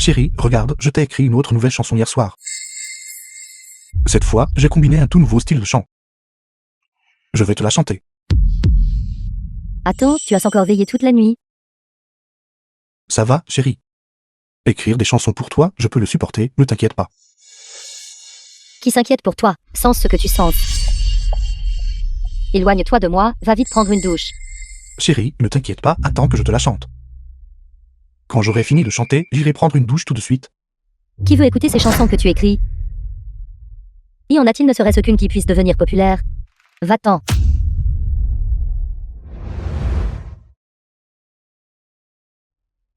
Chérie, regarde, je t'ai écrit une autre nouvelle chanson hier soir. Cette fois, j'ai combiné un tout nouveau style de chant. Je vais te la chanter. Attends, tu as encore veillé toute la nuit. Ça va, chérie? Écrire des chansons pour toi, je peux le supporter, ne t'inquiète pas. Qui s'inquiète pour toi, sens ce que tu sens. Éloigne-toi de moi, va vite prendre une douche. Chérie, ne t'inquiète pas, attends que je te la chante. Quand j'aurai fini de chanter, j'irai prendre une douche tout de suite. Qui veut écouter ces chansons que tu écris? Y en a-t-il ne serait-ce qu'une qui puisse devenir populaire? Va-t'en.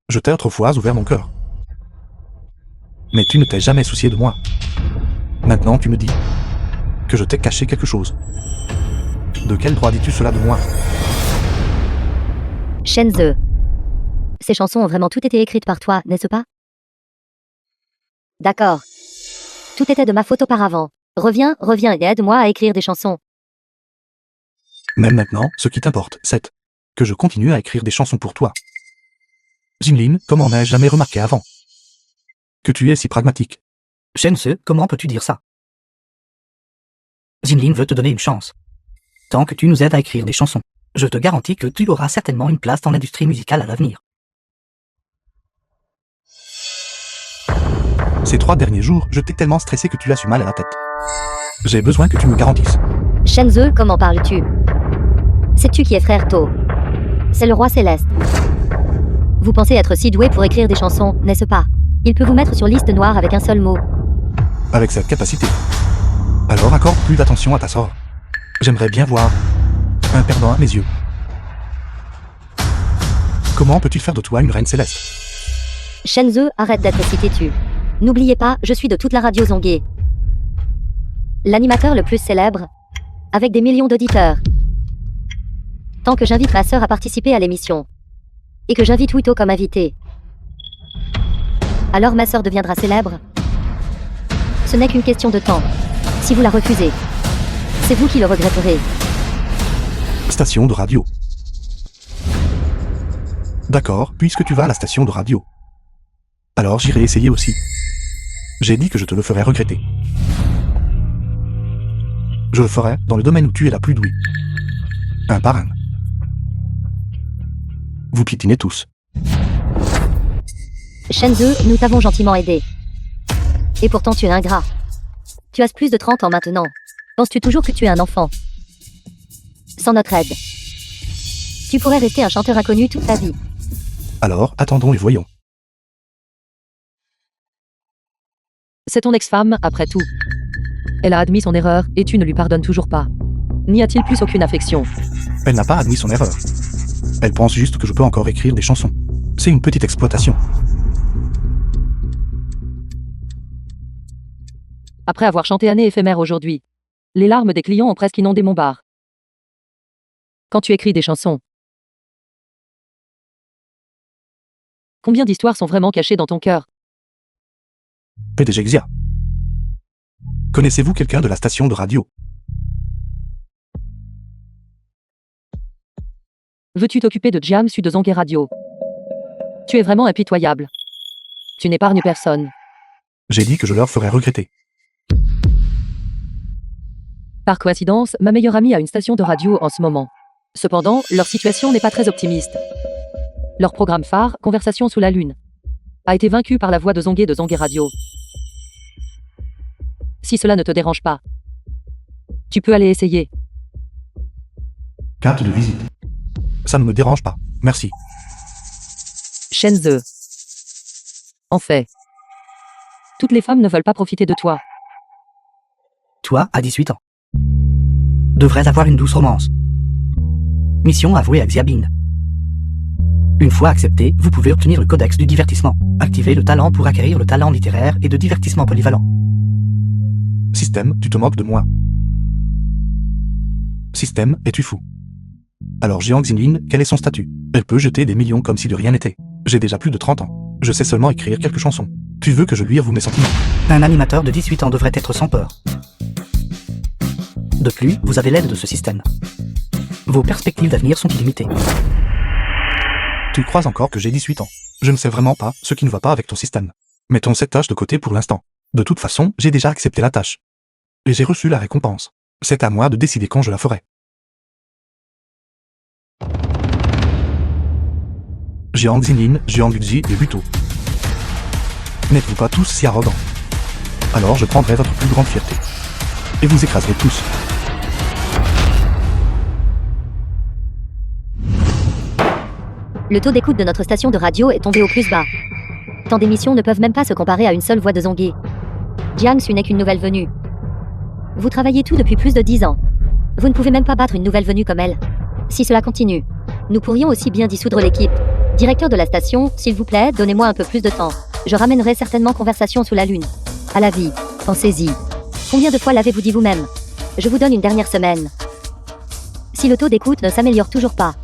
Je t'ai autrefois ouvert mon cœur. Mais tu ne t'es jamais soucié de moi. Maintenant tu me dis que je t'ai caché quelque chose. De quel droit dis-tu cela de moi? Shenzhe. Ces chansons ont vraiment toutes été écrites par toi, n'est-ce pas? D'accord. Tout était de ma faute auparavant. Reviens et aide-moi à écrire des chansons. Même maintenant, ce qui t'importe, c'est que je continue à écrire des chansons pour toi. Jinlin, comment n'ai-je jamais remarqué avant que tu es si pragmatique? Shenzhe, comment peux-tu dire ça? Jinlin veut te donner une chance. Tant que tu nous aides à écrire des chansons, je te garantis que tu auras certainement une place dans l'industrie musicale à l'avenir. Ces 3 derniers jours, je t'ai tellement stressé que tu as su mal à la tête. J'ai besoin que tu me garantisses. Shenzhe, comment parles-tu? Sais-tu qui est frère To? C'est le roi céleste. Vous pensez être si doué pour écrire des chansons, n'est-ce pas? Il peut vous mettre sur liste noire avec un seul mot. Avec cette capacité. Alors accorde plus d'attention à ta sœur. J'aimerais bien voir un perdant à mes yeux. Comment peux-tu faire de toi une reine céleste? Shenzhe, arrête d'être si têtu. N'oubliez pas, je suis de toute la radio zonguée. L'animateur le plus célèbre, avec des millions d'auditeurs. Tant que j'invite ma sœur à participer à l'émission, et que j'invite Wito comme invité, alors ma sœur deviendra célèbre. Ce n'est qu'une question de temps. Si vous la refusez, c'est vous qui le regretterez. Station de radio. D'accord, puisque tu vas à la station de radio. Alors j'irai essayer aussi. J'ai dit que je te le ferais regretter. Je le ferai dans le domaine où tu es la plus douée. Un par un. Vous piétinez tous. Shenzhe, nous t'avons gentiment aidé. Et pourtant tu es ingrat. Tu as plus de 30 ans maintenant. Penses-tu toujours que tu es un enfant? Sans notre aide, tu pourrais rester un chanteur inconnu toute ta vie. Alors, attendons et voyons. C'est ton ex-femme, après tout. Elle a admis son erreur, et tu ne lui pardonnes toujours pas. N'y a-t-il plus aucune affection? Elle n'a pas admis son erreur. Elle pense juste que je peux encore écrire des chansons. C'est une petite exploitation. Après avoir chanté Année éphémère aujourd'hui, les larmes des clients ont presque inondé mon bar. Quand tu écris des chansons, combien d'histoires sont vraiment cachées dans ton cœur? PDG Xia. Connaissez-vous quelqu'un de la station de radio? Veux-tu t'occuper de Jiam Su de Zongué Radio? Tu es vraiment impitoyable. Tu n'épargnes personne. J'ai dit que je leur ferais regretter. Par coïncidence, ma meilleure amie a une station de radio en ce moment. Cependant, leur situation n'est pas très optimiste. Leur programme phare, Conversation sous la Lune, a été vaincu par la voix de Zongué Radio. Si cela ne te dérange pas, tu peux aller essayer. Carte de visite. Ça ne me dérange pas, merci. Shenzhe. En fait, toutes les femmes ne veulent pas profiter de toi. Toi, à 18 ans, devrais avoir une douce romance. Mission avouée à Xiabin. Une fois accepté, vous pouvez obtenir le codex du divertissement. Activez le talent pour acquérir le talent littéraire et de divertissement polyvalent. Système, tu te moques de moi. Système, es-tu fou? Alors Jiang Xinlin, quel est son statut? Elle peut jeter des millions comme si de rien n'était. J'ai déjà plus de 30 ans. Je sais seulement écrire quelques chansons. Tu veux que je lui avoue mes sentiments? Un animateur de 18 ans devrait être sans peur. De plus, vous avez l'aide de ce système. Vos perspectives d'avenir sont illimitées. Tu crois encore que j'ai 18 ans? Je ne sais vraiment pas ce qui ne va pas avec ton système. Mettons cette tâche de côté pour l'instant. De toute façon, j'ai déjà accepté la tâche. Et j'ai reçu la récompense. C'est à moi de décider quand je la ferai. Jiang Xinlin, Jiang Yuji et Buto. N'êtes-vous pas tous si arrogants? Alors je prendrai votre plus grande fierté. Et vous écraserez tous. Le taux d'écoute de notre station de radio est tombé au plus bas. Tant d'émissions ne peuvent même pas se comparer à une seule voix de Zongé. Jiangsu n'est qu'une nouvelle venue. Vous travaillez tout depuis plus de 10 ans. Vous ne pouvez même pas battre une nouvelle venue comme elle. Si cela continue, nous pourrions aussi bien dissoudre l'équipe. Directeur de la station, s'il vous plaît, donnez-moi un peu plus de temps. Je ramènerai certainement Conversation sous la lune. À la vie. Pensez-y. Combien de fois l'avez-vous dit vous-même? Je vous donne une dernière semaine. Si le taux d'écoute ne s'améliore toujours pas,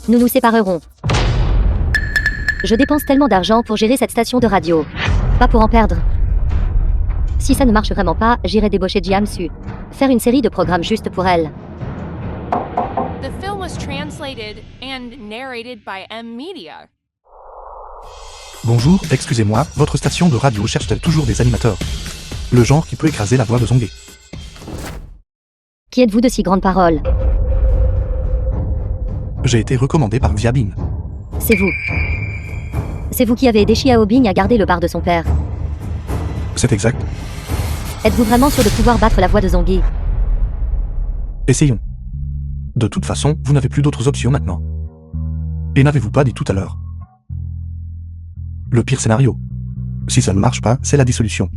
nous nous séparerons. Je dépense tellement d'argent pour gérer cette station de radio. Pas pour en perdre. Si ça ne marche vraiment pas, j'irai débaucher Jiangsu. Faire une série de programmes juste pour elle. The film was translated and narrated by M Media. Bonjour, excusez-moi, votre station de radio cherche-t-elle toujours des animateurs? Le genre qui peut écraser la voix de Zongé. Qui êtes-vous de si grandes paroles? J'ai été recommandé par Xiaobin. C'est vous. C'est vous qui avez aidé Xiaobing à garder le bar de son père. C'est exact. Êtes-vous vraiment sûr de pouvoir battre la voix de Zongé? Essayons. De toute façon, vous n'avez plus d'autres options maintenant. Et n'avez-vous pas dit tout à l'heure? Le pire scénario. Si ça ne marche pas, c'est la dissolution.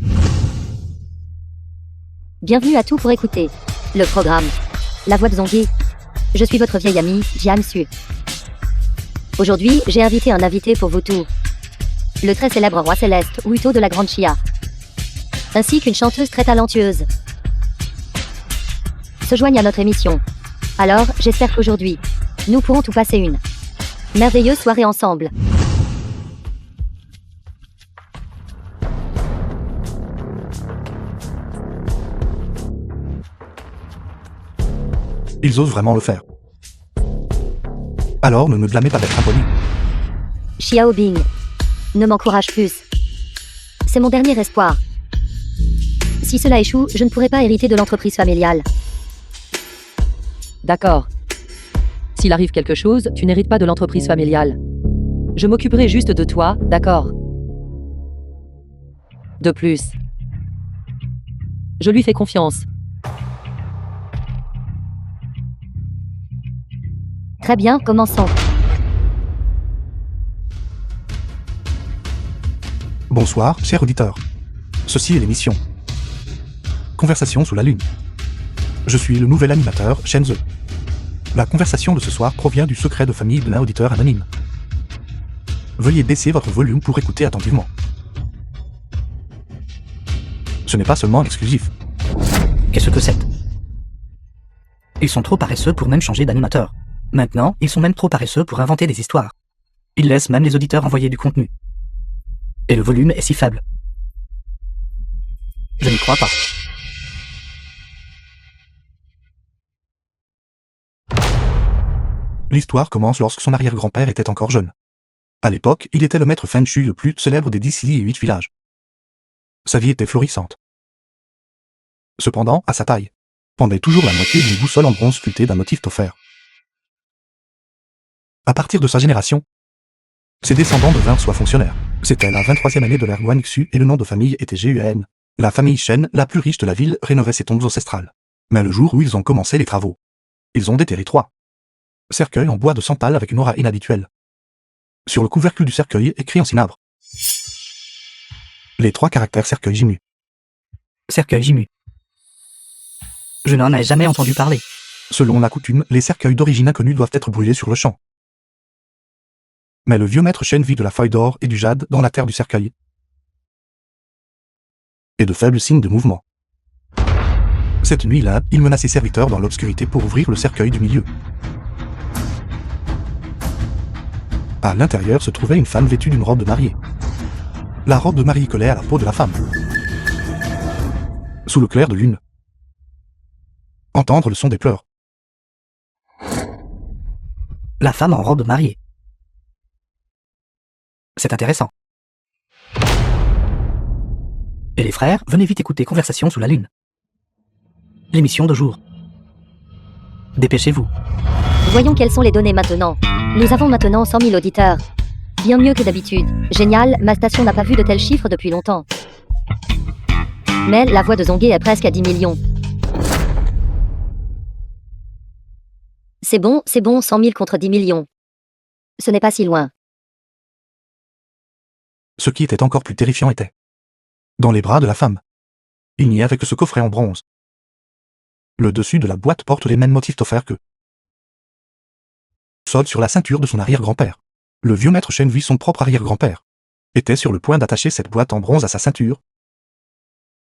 Bienvenue à tout pour écouter. Le programme. La voix de Zongé. Je suis votre vieille amie, Jiangsu. Aujourd'hui, j'ai invité un invité pour vous tous. Le très célèbre roi céleste, Wuto de la Grande Chia. Ainsi qu'une chanteuse très talentueuse. Se joignent à notre émission. Alors, j'espère qu'aujourd'hui, nous pourrons tout passer une merveilleuse soirée ensemble. Ils osent vraiment le faire. Alors ne me blâmez pas d'être impoli. Xiaobing, ne m'encourage plus. C'est mon dernier espoir. Si cela échoue, je ne pourrai pas hériter de l'entreprise familiale. D'accord. S'il arrive quelque chose, tu n'hérites pas de l'entreprise familiale. Je m'occuperai juste de toi, d'accord? De plus, je lui fais confiance. Très bien, commençons. Bonsoir, chers auditeurs. Ceci est l'émission Conversation sous la lune. Je suis le nouvel animateur, Shenze. La conversation de ce soir provient du secret de famille de l'un auditeur anonyme. Veuillez baisser votre volume pour écouter attentivement. Ce n'est pas seulement exclusif. Qu'est-ce que c'est? Ils sont trop paresseux pour même changer d'animateur. Maintenant, ils sont même trop paresseux pour inventer des histoires. Ils laissent même les auditeurs envoyer du contenu. Et le volume est si faible. Je n'y crois pas. L'histoire commence lorsque son arrière-grand-père était encore jeune. À l'époque, il était le maître Feng Shui le plus célèbre des 10 Cili et 8 villages. Sa vie était florissante. Cependant, à sa taille, pendait toujours la moitié d'une boussole en bronze sculptée d'un motif offert. À partir de sa génération, ses descendants devinrent soit fonctionnaires. C'était la 23e année de l'ère Guanxu et le nom de famille était Guan. La famille Shen, la plus riche de la ville, rénovait ses tombes ancestrales. Mais le jour où ils ont commencé les travaux, ils ont déterré 3 cercueils en bois de santal avec une aura inhabituelle. Sur le couvercle du cercueil, écrit en cinabre, les 3 caractères cercueil Jimu. Cercueil Jimu. Je n'en ai jamais entendu parler. Selon la coutume, les cercueils d'origine inconnue doivent être brûlés sur le champ. Mais le vieux maître Shen vit de la feuille d'or et du jade dans la terre du cercueil. Et de faibles signes de mouvement. Cette nuit-là, il mena ses serviteurs dans l'obscurité pour ouvrir le cercueil du milieu. À l'intérieur se trouvait une femme vêtue d'une robe de mariée. La robe de mariée collait à la peau de la femme. Sous le clair de lune. Entendre le son des pleurs. La femme en robe mariée. C'est intéressant. Et les frères, venez vite écouter Conversation sous la lune. L'émission de jour. Dépêchez-vous. Voyons quelles sont les données maintenant. Nous avons maintenant 100 000 auditeurs. Bien mieux que d'habitude. Génial, ma station n'a pas vu de tels chiffres depuis longtemps. Mais la voix de Zongué est presque à 10 millions. C'est bon, 100 000 contre 10 millions. Ce n'est pas si loin. Ce qui était encore plus terrifiant était dans les bras de la femme. Il n'y avait que ce coffret en bronze. Le dessus de la boîte porte les mêmes motifs offerts que solde sur la ceinture de son arrière-grand-père. Le vieux maître Chen vit son propre arrière-grand-père était sur le point d'attacher cette boîte en bronze à sa ceinture.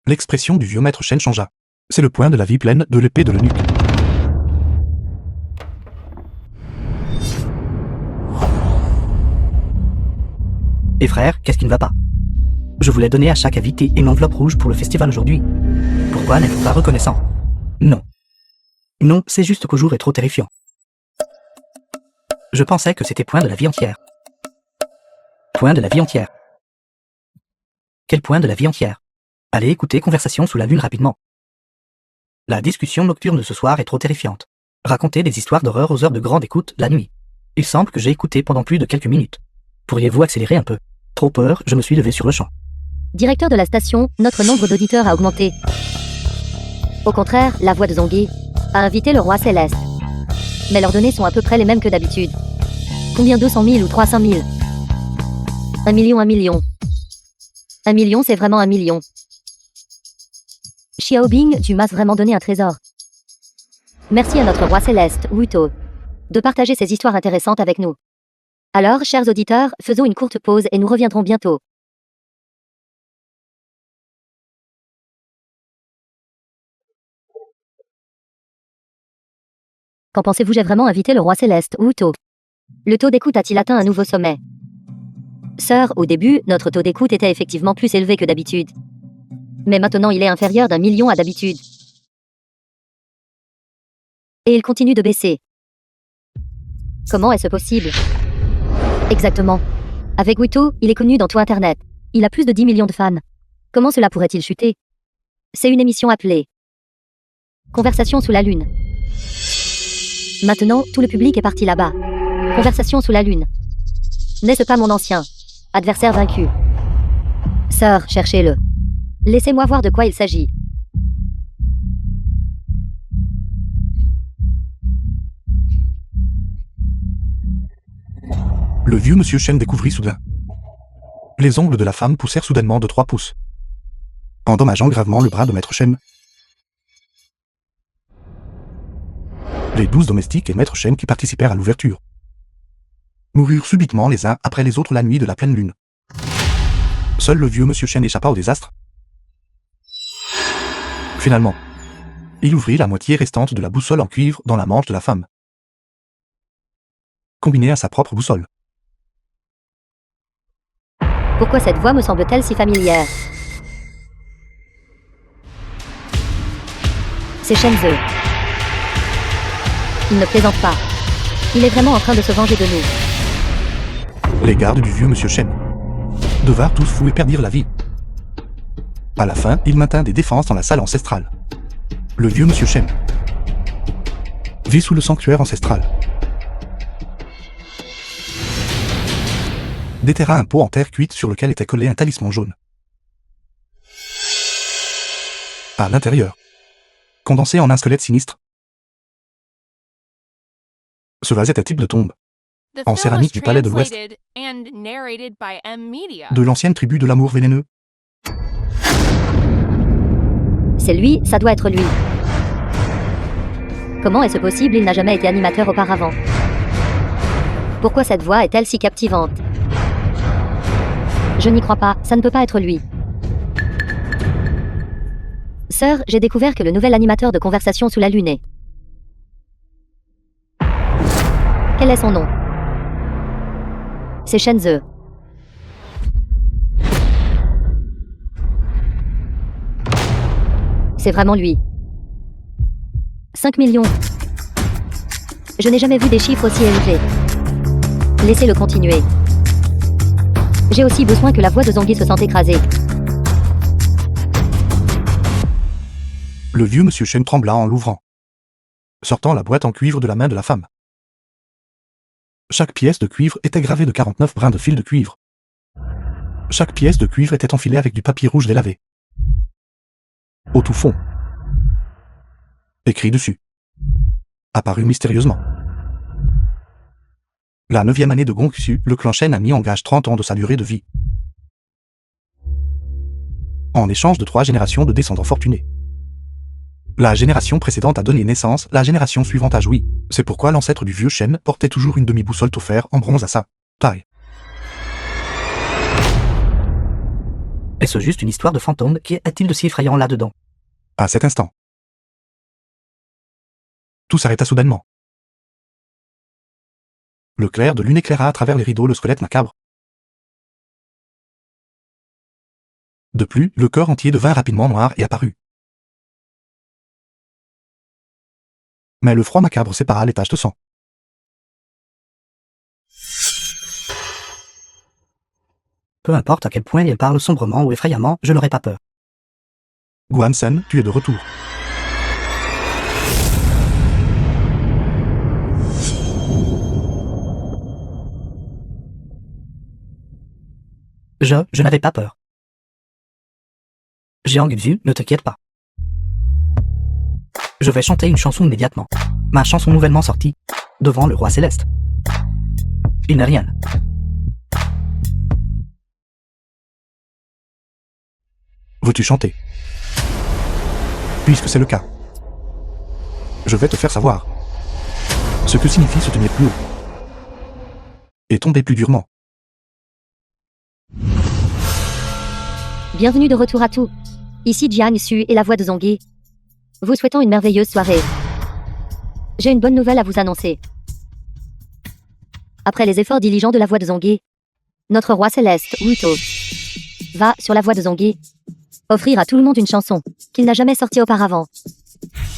L'expression du vieux maître Chen changea. C'est le point de la vie pleine de l'épée de l'eunuque. Et frère, qu'est-ce qui ne va pas? Je voulais donner à chaque invité une enveloppe rouge pour le festival aujourd'hui. Pourquoi n'êtes-vous pas reconnaissant? Non. Non, c'est juste qu'au jour est trop terrifiant. Je pensais que c'était point de la vie entière. Point de la vie entière. Quel point de la vie entière? Allez écouter Conversation sous la lune rapidement. La discussion nocturne de ce soir est trop terrifiante. Racontez des histoires d'horreur aux heures de grande écoute la nuit. Il semble que j'ai écouté pendant plus de quelques minutes. Pourriez-vous accélérer un peu? Trop peur, je me suis levé sur le champ. Directeur de la station, notre nombre d'auditeurs a augmenté. Au contraire, la voix de Zongué a invité le roi céleste. Mais leurs données sont à peu près les mêmes que d'habitude. Combien 200 000 ou 300 000? 1 million, 1 million. 1 million, c'est vraiment 1 million. Xiaobing, tu m'as vraiment donné un trésor. Merci à notre roi céleste, Wuto, de partager ces histoires intéressantes avec nous. Alors, chers auditeurs, faisons une courte pause et nous reviendrons bientôt. Qu'en pensez-vous? J'ai vraiment invité le roi céleste, Wuto. Le taux d'écoute a-t-il atteint un nouveau sommet? Sœur, au début, notre taux d'écoute était effectivement plus élevé que d'habitude. Mais maintenant il est inférieur d'1 million à d'habitude. Et il continue de baisser. Comment est-ce possible? Exactement. Avec Wuto, il est connu dans tout Internet. Il a plus de 10 millions de fans. Comment cela pourrait-il chuter? C'est une émission appelée Conversation sous la lune. Maintenant, tout le public est parti là-bas. Conversation sous la lune. N'est-ce pas mon ancien adversaire vaincu? Sœur, cherchez-le. Laissez-moi voir de quoi il s'agit. Le vieux monsieur Chen découvrit soudain. Les ongles de la femme poussèrent soudainement de 3 pouces, endommageant gravement le bras de maître Chen. Les 12 domestiques et maître Chen qui participèrent à l'ouverture moururent subitement les uns après les autres la nuit de la pleine lune. Seul le vieux monsieur Chen échappa au désastre. Finalement, il ouvrit la moitié restante de la boussole en cuivre dans la manche de la femme, combinée à sa propre boussole. Pourquoi cette voix me semble-t-elle si familière? C'est Shenzhe. Il ne plaisante pas. Il est vraiment en train de se venger de nous. Les gardes du vieux monsieur Chen devinrent tous fous et perdirent la vie. À la fin, il maintint des défenses dans la salle ancestrale. Le vieux monsieur Chen vit sous le sanctuaire ancestral. Déterra un pot en terre cuite sur lequel était collé un talisman jaune. À l'intérieur, condensé en un squelette sinistre, ce vase était type de tombe, The en film céramique was du palais de l'Ouest, translated and narrated by M Media. de l'ancienne tribu de l'amour vénéneux. C'est lui, ça doit être lui. Comment est-ce possible? Il n'a jamais été animateur auparavant. Pourquoi cette voix est-elle si captivante? Je n'y crois pas, ça ne peut pas être lui. Sœur, j'ai découvert que le nouvel animateur de Conversation sous la lune est... Quel est son nom? C'est Shenzhe. C'est vraiment lui. 5 millions. Je n'ai jamais vu des chiffres aussi élevés. Laissez-le continuer. J'ai aussi besoin que la voix de Zongué se sente écrasée. Le vieux monsieur Chen trembla en l'ouvrant, sortant la boîte en cuivre de la main de la femme. Chaque pièce de cuivre était gravée de 49 brins de fil de cuivre. Chaque pièce de cuivre était enfilée avec du papier rouge délavé. Au tout fond, écrit dessus, apparut mystérieusement. La 9e année de Gongxu, le clan Shen a mis en gage 30 ans de sa durée de vie, en échange de 3 générations de descendants fortunés. La génération précédente a donné naissance, la génération suivante a joui. C'est pourquoi l'ancêtre du vieux Shen portait toujours une demi-boussole Topher en bronze à sa taille. Est-ce juste une histoire de fantôme? Qui est-il de si effrayant là-dedans? À cet instant, tout s'arrêta soudainement. Le clair de lune éclaira à travers les rideaux le squelette macabre. De plus, le corps entier devint rapidement noir et apparut. Mais le froid macabre sépara les taches de sang. Peu importe à quel point il parle sombrement ou effrayamment, je n'aurai pas peur. Guan Sen, tu es de retour. Je n'avais pas peur. Jiang Xu, ne t'inquiète pas. Je vais chanter une chanson immédiatement. Ma chanson nouvellement sortie, devant le roi céleste. Il n'est rien. Veux-tu chanter? Puisque c'est le cas, je vais te faire savoir ce que signifie se tenir plus haut et tomber plus durement. Bienvenue de retour à tout. Ici Jiang Xu et la voix de Zongyi. Vous souhaitons une merveilleuse soirée. J'ai une bonne nouvelle à vous annoncer. Après les efforts diligents de la voix de Zongyi, notre roi céleste, Wuto, va, sur la voix de Zongyi, offrir à tout le monde une chanson qu'il n'a jamais sortie auparavant.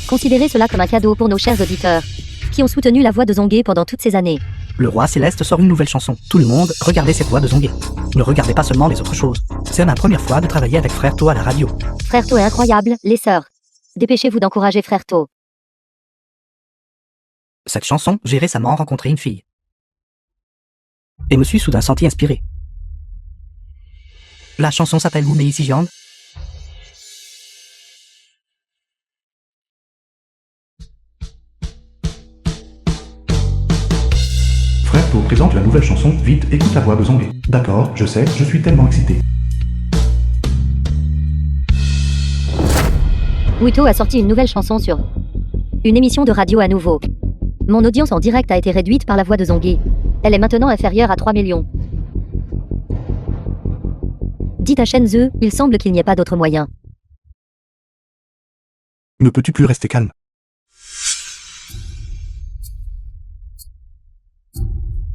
Considérez cela comme un cadeau pour nos chers auditeurs, qui ont soutenu la voix de Zongyi pendant toutes ces années. Le roi céleste sort une nouvelle chanson. Tout le monde, regardez cette voix de Zongyi. Ne regardez pas seulement les autres choses. C'est ma première fois de travailler avec Frère To à la radio. Frère To est incroyable, les sœurs. Dépêchez-vous d'encourager Frère To. Cette chanson, j'ai récemment rencontré une fille. Et me suis soudain senti inspiré. La chanson s'appelle Wu Mei Xijiang. Frère To présente la nouvelle chanson, vite, écoute la voix de Zongyi. D'accord, je sais, je suis tellement excité. Wuto a sorti une nouvelle chanson sur une émission de radio à nouveau. Mon audience en direct a été réduite par la voix de Zongyi. Elle est maintenant inférieure à 3 millions. Dites à Shenzhe, il semble qu'il n'y ait pas d'autre moyen. Ne peux-tu plus rester calme?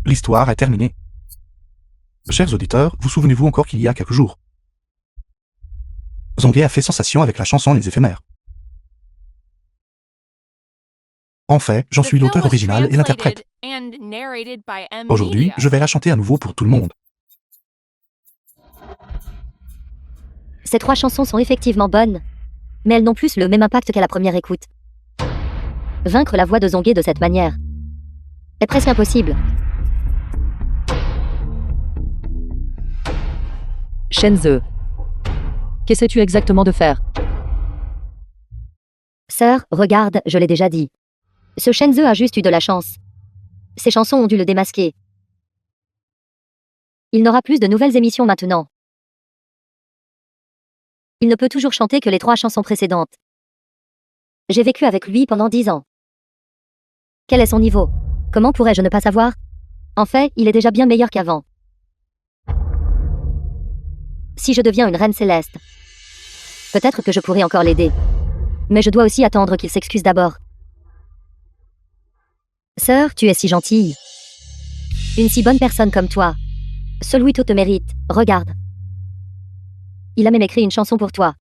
L'histoire est terminée. Chers auditeurs, vous souvenez-vous encore qu'il y a quelques jours, Zongyi a fait sensation avec la chanson Les Éphémères. En fait, j'en suis l'auteur original et l'interprète. Aujourd'hui, je vais la chanter à nouveau pour tout le monde. Ces 3 chansons sont effectivement bonnes, mais elles n'ont plus le même impact qu'à la première écoute. Vaincre la voix de Zongyi de cette manière est presque impossible. Shenzhe. Qu'essaies-tu exactement de faire? Sœur, regarde, je l'ai déjà dit. Ce Shenzhe a juste eu de la chance. Ses chansons ont dû le démasquer. Il n'aura plus de nouvelles émissions maintenant. Il ne peut toujours chanter que les 3 chansons précédentes. J'ai vécu avec lui pendant 10 ans. Quel est son niveau? Comment pourrais-je ne pas savoir? En fait, il est déjà bien meilleur qu'avant. Si je deviens une reine céleste, peut-être que je pourrai encore l'aider. Mais je dois aussi attendre qu'il s'excuse d'abord. Sœur, tu es si gentille. Une si bonne personne comme toi. Seul Wuto te mérite, regarde. Il a même écrit une chanson pour toi.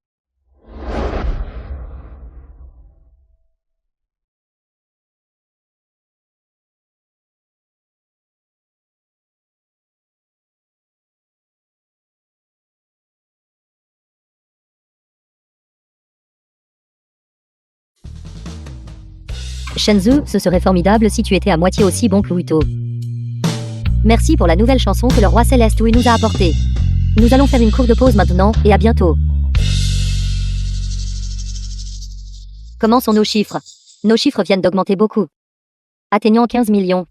Shenzhou, ce serait formidable si tu étais à moitié aussi bon que Wuto. Merci pour la nouvelle chanson que le roi Céleste Wu nous a apportée. Nous allons faire une courte pause maintenant, et à bientôt. Comment sont nos chiffres? Nos chiffres viennent d'augmenter beaucoup, atteignant 15 millions.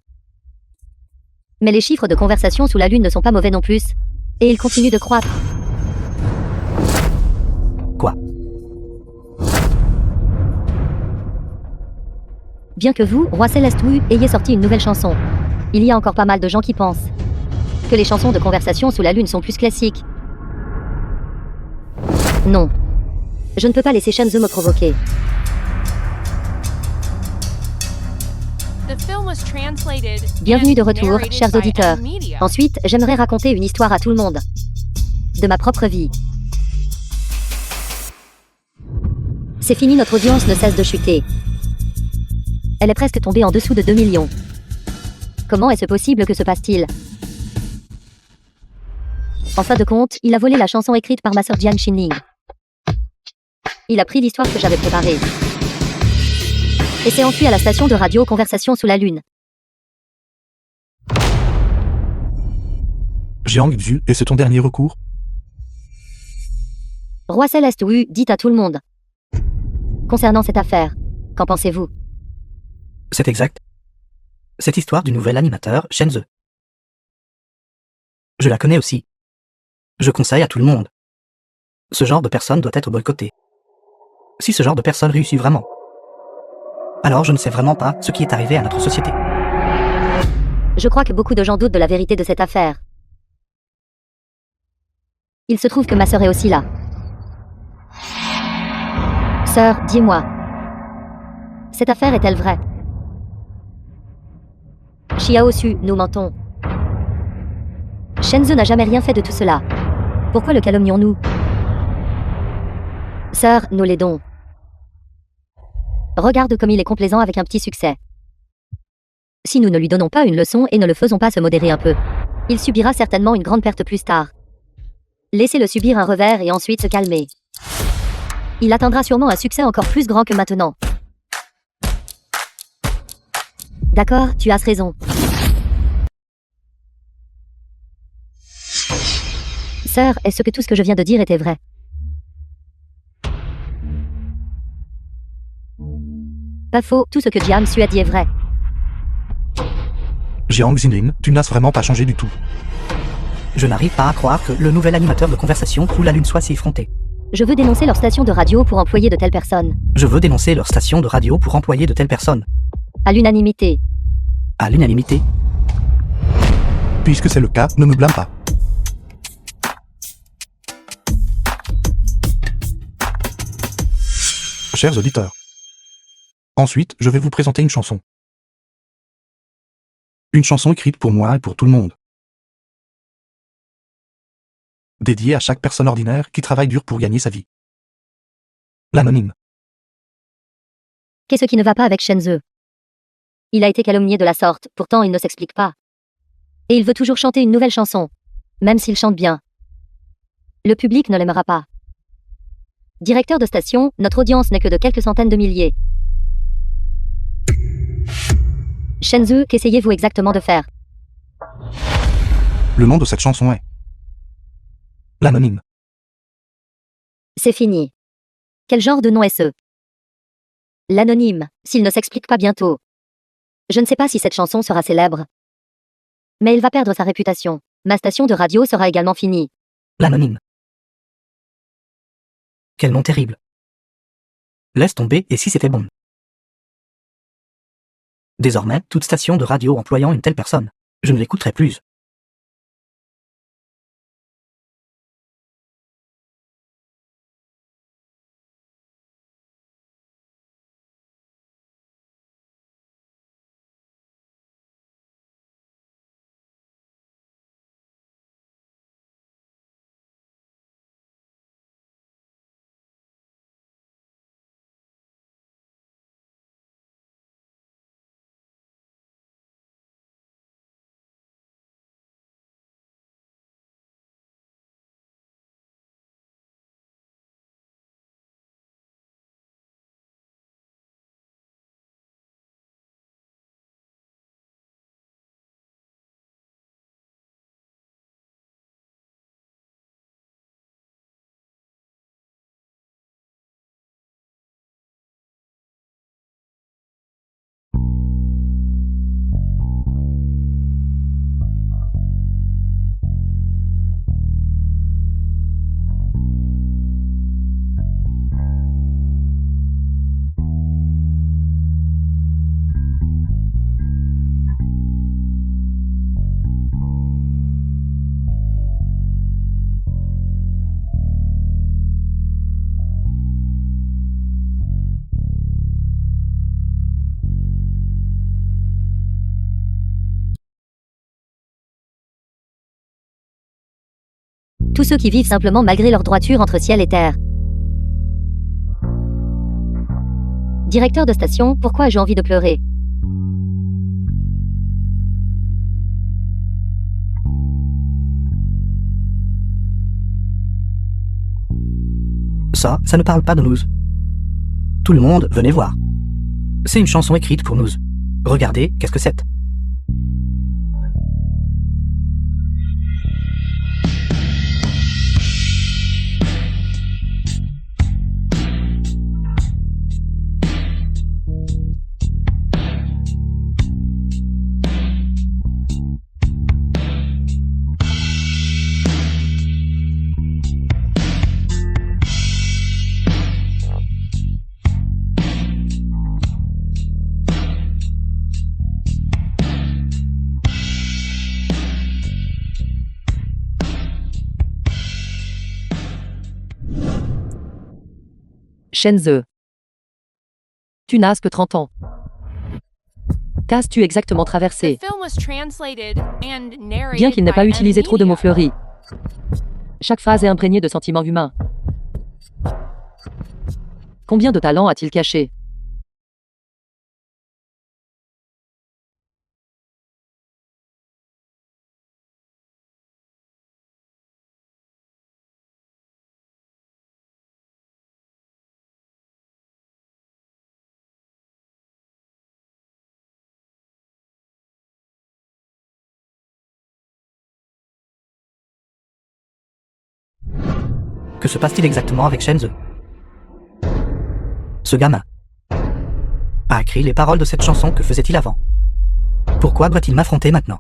Mais les chiffres de conversation sous la Lune ne sont pas mauvais non plus. Et ils continuent de croître. Quoi? Bien que vous, roi Céleste Wu, ayez sorti une nouvelle chanson, il y a encore pas mal de gens qui pensent que les chansons de conversation sous la Lune sont plus classiques. Non. Je ne peux pas laisser Shenzhou me provoquer. The film was translated Bienvenue de and retour, narrated chers by auditeurs. Media. Ensuite, j'aimerais raconter une histoire à tout le monde. De ma propre vie. C'est fini, notre audience ne cesse de chuter. Elle est presque tombée en dessous de 2 millions. Comment est-ce possible? Que se passe-t-il? En fin de compte, il a volé la chanson écrite par ma sœur Jian Xinling. Il a pris l'histoire que j'avais préparée et s'est enfui à la station de radio Conversation sous la Lune. Jiang Xu, et c'est ton dernier recours? Roi Céleste Wu, dites à tout le monde. Concernant cette affaire, qu'en pensez-vous? C'est exact. Cette histoire du nouvel animateur, Shenzhou. Je la connais aussi. Je conseille à tout le monde. Ce genre de personne doit être boycotté. Si ce genre de personne réussit vraiment, alors je ne sais vraiment pas ce qui est arrivé à notre société. Je crois que beaucoup de gens doutent de la vérité de cette affaire. Il se trouve que ma sœur est aussi là. Sœur, dis-moi. Cette affaire est-elle vraie? Xiao Su, nous mentons. Shenzhou n'a jamais rien fait de tout cela. Pourquoi le calomnions-nous? Sœur, nous l'aidons. Regarde comme il est complaisant avec un petit succès. Si nous ne lui donnons pas une leçon et ne le faisons pas se modérer un peu, il subira certainement une grande perte plus tard. Laissez-le subir un revers et ensuite se calmer. Il atteindra sûrement un succès encore plus grand que maintenant. D'accord, tu as raison. Sœur, est-ce que tout ce que je viens de dire était vrai? Pas faux, tout ce que Jiang Xu a dit est vrai. Jiang Xinlin, tu n'as vraiment pas changé du tout. Je n'arrive pas à croire que le nouvel animateur de conversation sous la Lune soit si effronté. Je veux dénoncer leur station de radio pour employer de telles personnes. Je veux dénoncer leur station de radio pour employer de telles personnes. À l'unanimité. À l'unanimité. Puisque c'est le cas, ne me blâme pas. Chers auditeurs. Ensuite, je vais vous présenter une chanson. Une chanson écrite pour moi et pour tout le monde. Dédiée à chaque personne ordinaire qui travaille dur pour gagner sa vie. L'anonyme. Qu'est-ce qui ne va pas avec Shenzhou? Il a été calomnié de la sorte, pourtant il ne s'explique pas. Et il veut toujours chanter une nouvelle chanson, même s'il chante bien. Le public ne l'aimera pas. Directeur de station, notre audience n'est que de quelques centaines de milliers. Shenzhou, qu'essayez-vous exactement de faire? Le nom de cette chanson est l'anonyme. C'est fini. Quel genre de nom est-ce? L'anonyme, s'il ne s'explique pas bientôt. Je ne sais pas si cette chanson sera célèbre. Mais il va perdre sa réputation. Ma station de radio sera également finie. L'anonyme. Quel nom terrible. Laisse tomber, et si c'était bon? Désormais, toute station de radio employant une telle personne, je ne l'écouterai plus. Tous ceux qui vivent simplement malgré leur droiture entre ciel et terre. Directeur de station, pourquoi j'ai envie de pleurer? Ça ne parle pas de nous. Tout le monde, venez voir. C'est une chanson écrite pour nous. Regardez, qu'est-ce que c'est? Shenzhe. Tu n'as que 30 ans. Qu'as-tu exactement traversé? The film was translated and narrated Bien qu'il n'ait pas by utilisé trop de mots M-Media. fleuris, chaque phrase est imprégnée de sentiments humains. Combien de talents a-t-il caché? Que se passe-t-il exactement avec Shenzhe? Ce gamin a écrit les paroles de cette chanson, que faisait-il avant? Pourquoi doit-il m'affronter maintenant?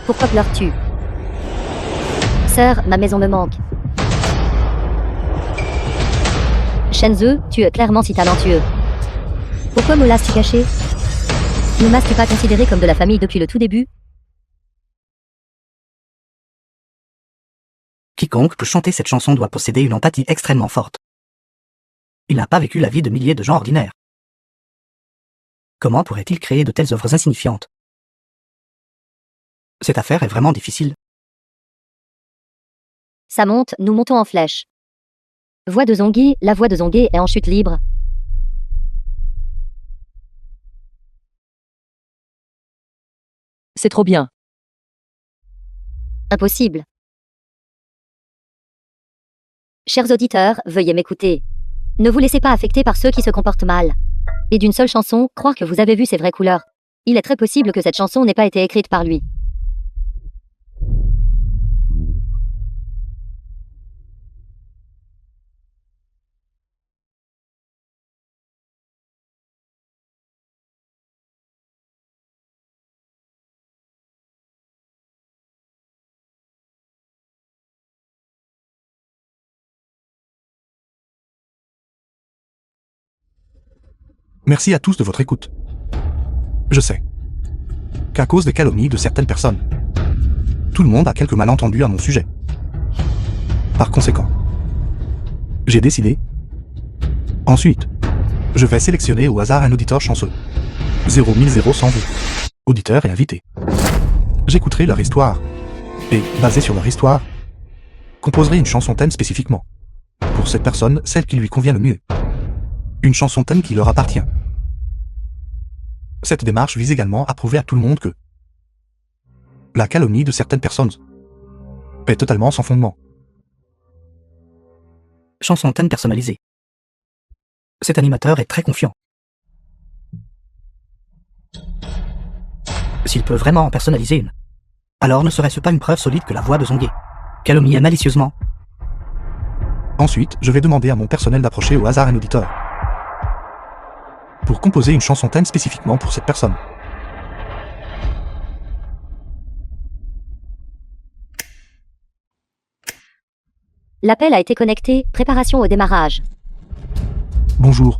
Pourquoi pleures-tu? Sœur, ma maison me manque. Shenzhe, tu es clairement si talentueux. Pourquoi me l'as-tu caché? Ne m'as-tu pas considéré comme de la famille depuis le tout début? Quiconque peut chanter cette chanson doit posséder une empathie extrêmement forte. Il n'a pas vécu la vie de milliers de gens ordinaires. Comment pourrait-il créer de telles œuvres insignifiantes? Cette affaire est vraiment difficile. Ça monte, nous montons en flèche. Voix de Zongué, la voix de Zongué est en chute libre. C'est trop bien. Impossible. Chers auditeurs, veuillez m'écouter. Ne vous laissez pas affecter par ceux qui se comportent mal. Et d'une seule chanson, croire que vous avez vu ses vraies couleurs. Il est très possible que cette chanson n'ait pas été écrite par lui. Merci à tous de votre écoute. Je sais qu'à cause des calomnies de certaines personnes, tout le monde a quelques malentendus à mon sujet. Par conséquent, j'ai décidé. Ensuite, je vais sélectionner au hasard un auditeur chanceux. 0 vous. Auditeur et invité. J'écouterai leur histoire. Et, basé sur leur histoire, composerai une chanson thème spécifiquement. Pour cette personne, celle qui lui convient le mieux. Une chanson thème qui leur appartient. Cette démarche vise également à prouver à tout le monde que la calomnie de certaines personnes est totalement sans fondement. Chanson thème personnalisée. Cet animateur est très confiant. S'il peut vraiment en personnaliser une, alors ne serait-ce pas une preuve solide que la voix de Zongué calomniait malicieusement? Ensuite, je vais demander à mon personnel d'approcher au hasard un auditeur pour composer une chanson thème spécifiquement pour cette personne. L'appel a été connecté, préparation au démarrage. Bonjour.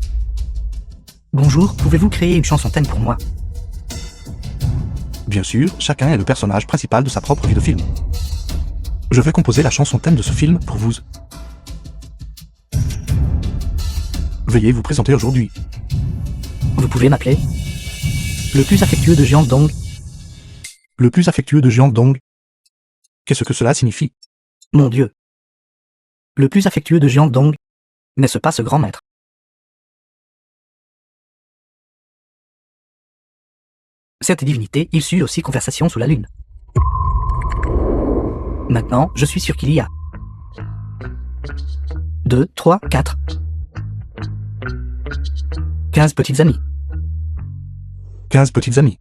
Bonjour, pouvez-vous créer une chanson thème pour moi? Bien sûr, chacun est le personnage principal de sa propre vie de film. Je vais composer la chanson thème de ce film pour vous. Veuillez vous présenter aujourd'hui. Vous pouvez m'appeler le plus affectueux de Jeongdong. Le plus affectueux de Jeongdong. Qu'est-ce que cela signifie? Mon Dieu. Le plus affectueux de Jiangdong, n'est-ce pas ce grand maître? Cette divinité issue aussi conversation sous la lune. Maintenant, je suis sûr qu'il y a 2, 3, 4, 15 petites amies. 15 petites amies.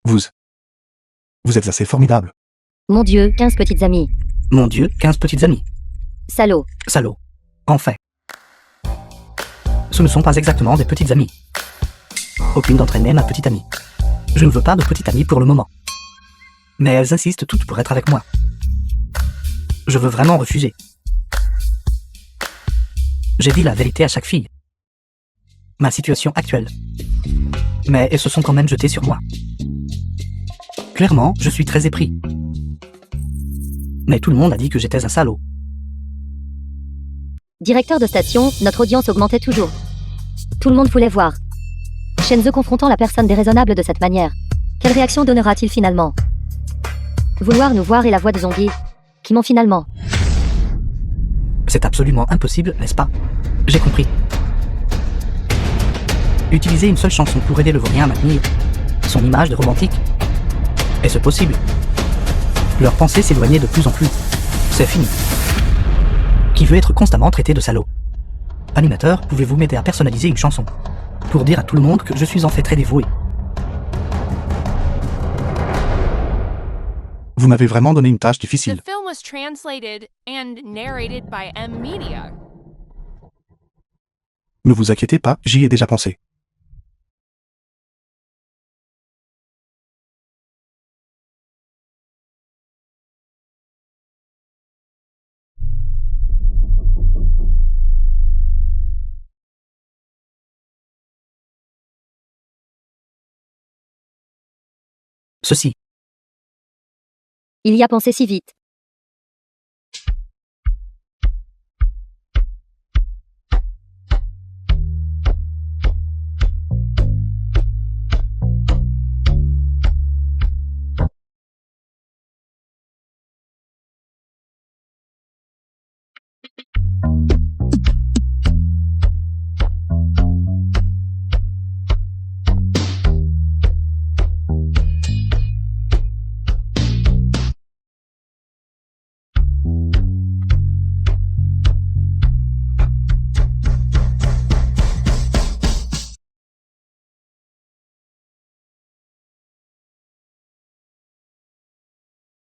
Vous êtes assez formidable. Mon Dieu, 15 petites amies. Mon Dieu, 15 petites amies. Salaud. Salaud. En fait. Ce ne sont pas exactement des petites amies. Aucune d'entre elles n'est ma petite amie. Je ne veux pas de petite amie pour le moment. Mais elles insistent toutes pour être avec moi. Je veux vraiment refuser. J'ai dit la vérité à chaque fille. Ma situation actuelle. Mais elles se sont quand même jetées sur moi. Clairement, je suis très épris. Mais tout le monde a dit que j'étais un salaud. Directeur de station, notre audience augmentait toujours. Tout le monde voulait voir Shenzhe confrontant la personne déraisonnable de cette manière. Quelle réaction donnera-t-il finalement? Vouloir nous voir et la voix de Zongyi, qui m'ont finalement. C'est absolument impossible, n'est-ce pas? J'ai compris. Utiliser une seule chanson pour aider le vaurien à maintenir son image de romantique. Est-ce possible? Leur pensée s'éloignait de plus en plus. C'est fini. Qui veut être constamment traité de salaud? Animateur, pouvez-vous m'aider à personnaliser une chanson pour dire à tout le monde que je suis en fait très dévoué? Vous m'avez vraiment donné une tâche The difficile. film was translated and narrated by M Media. Ne vous inquiétez pas, j'y ai déjà pensé. Ceci. Il y a pensé si vite.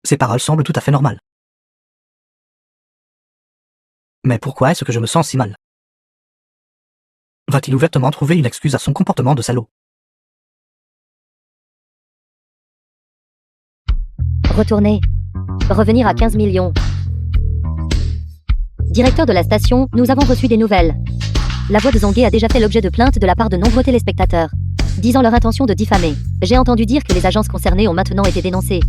Ces paroles semblent tout à fait normales. Mais pourquoi est-ce que je me sens si mal? Va-t-il ouvertement trouver une excuse à son comportement de salaud? Retourner. Revenir à 15 millions. Directeur de la station, nous avons reçu des nouvelles. La voix de Zongyi a déjà fait l'objet de plaintes de la part de nombreux téléspectateurs, disant leur intention de diffamer. J'ai entendu dire que les agences concernées ont maintenant été dénoncées.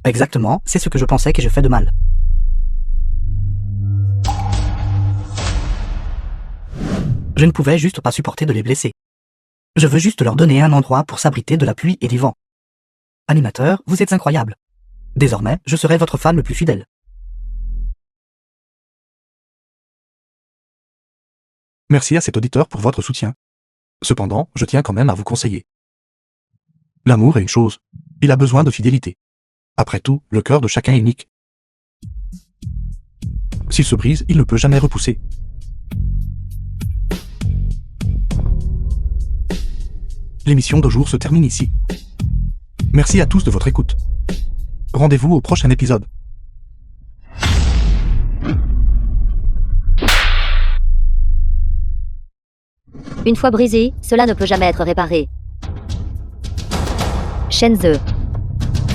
Exactement, c'est ce que je pensais que je fais de mal. Je ne pouvais juste pas supporter de les blesser. Je veux juste leur donner un endroit pour s'abriter de la pluie et du vent. Animateur, vous êtes incroyable. Désormais, je serai votre fan le plus fidèle. Merci à cet auditeur pour votre soutien. Cependant, je tiens quand même à vous conseiller. L'amour est une chose. Il a besoin de fidélité. Après tout, le cœur de chacun est unique. S'il se brise, il ne peut jamais repousser. L'émission de jour se termine ici. Merci à tous de votre écoute. Rendez-vous au prochain épisode. Une fois brisé, cela ne peut jamais être réparé. Shenzhe.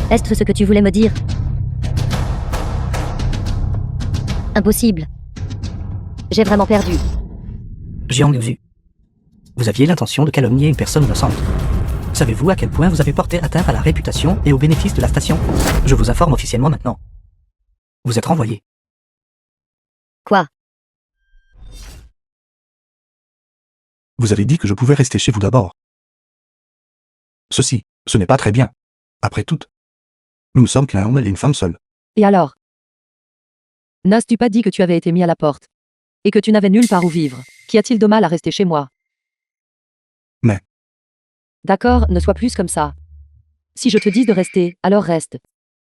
Est-ce ce que tu voulais me dire? Impossible. J'ai vraiment perdu. Jiang Xu. Vous aviez l'intention de calomnier une personne innocente. Savez-vous à quel point vous avez porté atteinte à la réputation et aux bénéfices de la station? Je vous informe officiellement maintenant. Vous êtes renvoyé. Quoi? Vous avez dit que je pouvais rester chez vous d'abord. Ceci, ce n'est pas très bien. Après tout, nous sommes qu'un homme et une femme seuls. Et alors? N'as-tu pas dit que tu avais été mis à la porte? Et que tu n'avais nulle part où vivre? Qu'y a-t-il de mal à rester chez moi? Mais- D'accord, ne sois plus comme ça. Si je te dis de rester, alors reste.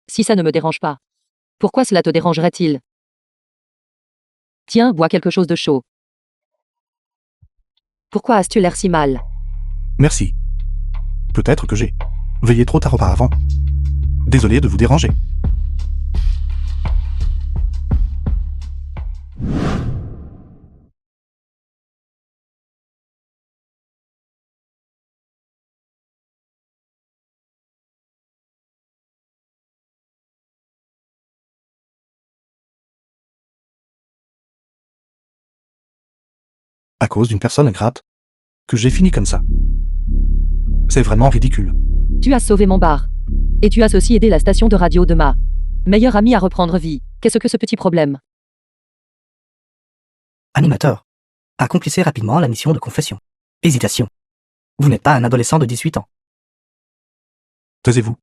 Si ça ne me dérange pas. Pourquoi cela te dérangerait-il? Tiens, bois quelque chose de chaud. Pourquoi as-tu l'air si mal? Merci. Peut-être que j'ai veillé trop tard auparavant. Désolé de vous déranger. À cause d'une personne ingrate, que j'ai fini comme ça. C'est vraiment ridicule. Tu as sauvé mon bar. Et tu as aussi aidé la station de radio de ma meilleure amie à reprendre vie. Qu'est-ce que ce petit problème? Animateur. Accomplissez rapidement la mission de confession. Hésitation. Vous n'êtes pas un adolescent de 18 ans. Taisez-vous.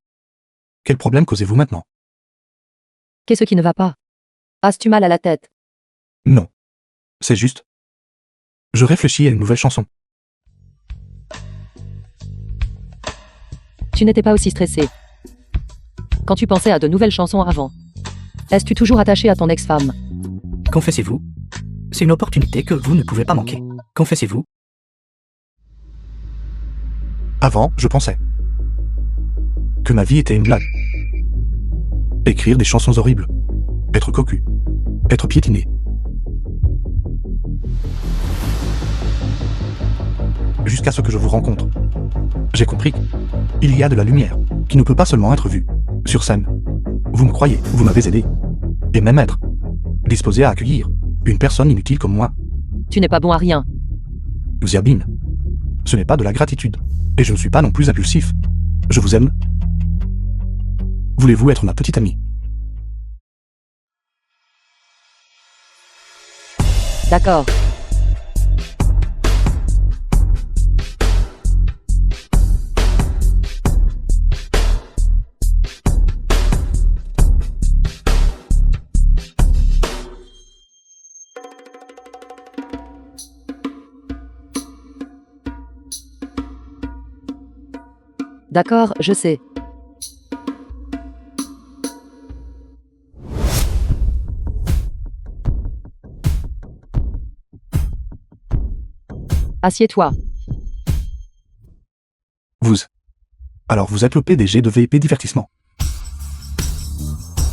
Quel problème causez-vous maintenant? Qu'est-ce qui ne va pas? As-tu mal à la tête? Non. C'est juste. Je réfléchis à une nouvelle chanson. Tu n'étais pas aussi stressé. Quand tu pensais à de nouvelles chansons avant. Es-tu toujours attaché à ton ex-femme? Confessez-vous. C'est une opportunité que vous ne pouvez pas manquer. Confessez-vous. Avant, je pensais que ma vie était une blague. Écrire des chansons horribles. Être cocu. Être piétiné. Jusqu'à ce que je vous rencontre. J'ai compris qu'il y a de la lumière qui ne peut pas seulement être vue sur scène. Vous me croyez, vous m'avez aidé. Et même être disposé à accueillir une personne inutile comme moi. Tu n'es pas bon à rien. Xiabin, ce n'est pas de la gratitude. Et je ne suis pas non plus impulsif. Je vous aime. Voulez-vous être ma petite amie? D'accord. D'accord, je sais. Assieds-toi. Vous. Alors vous êtes le PDG de VIP Divertissement.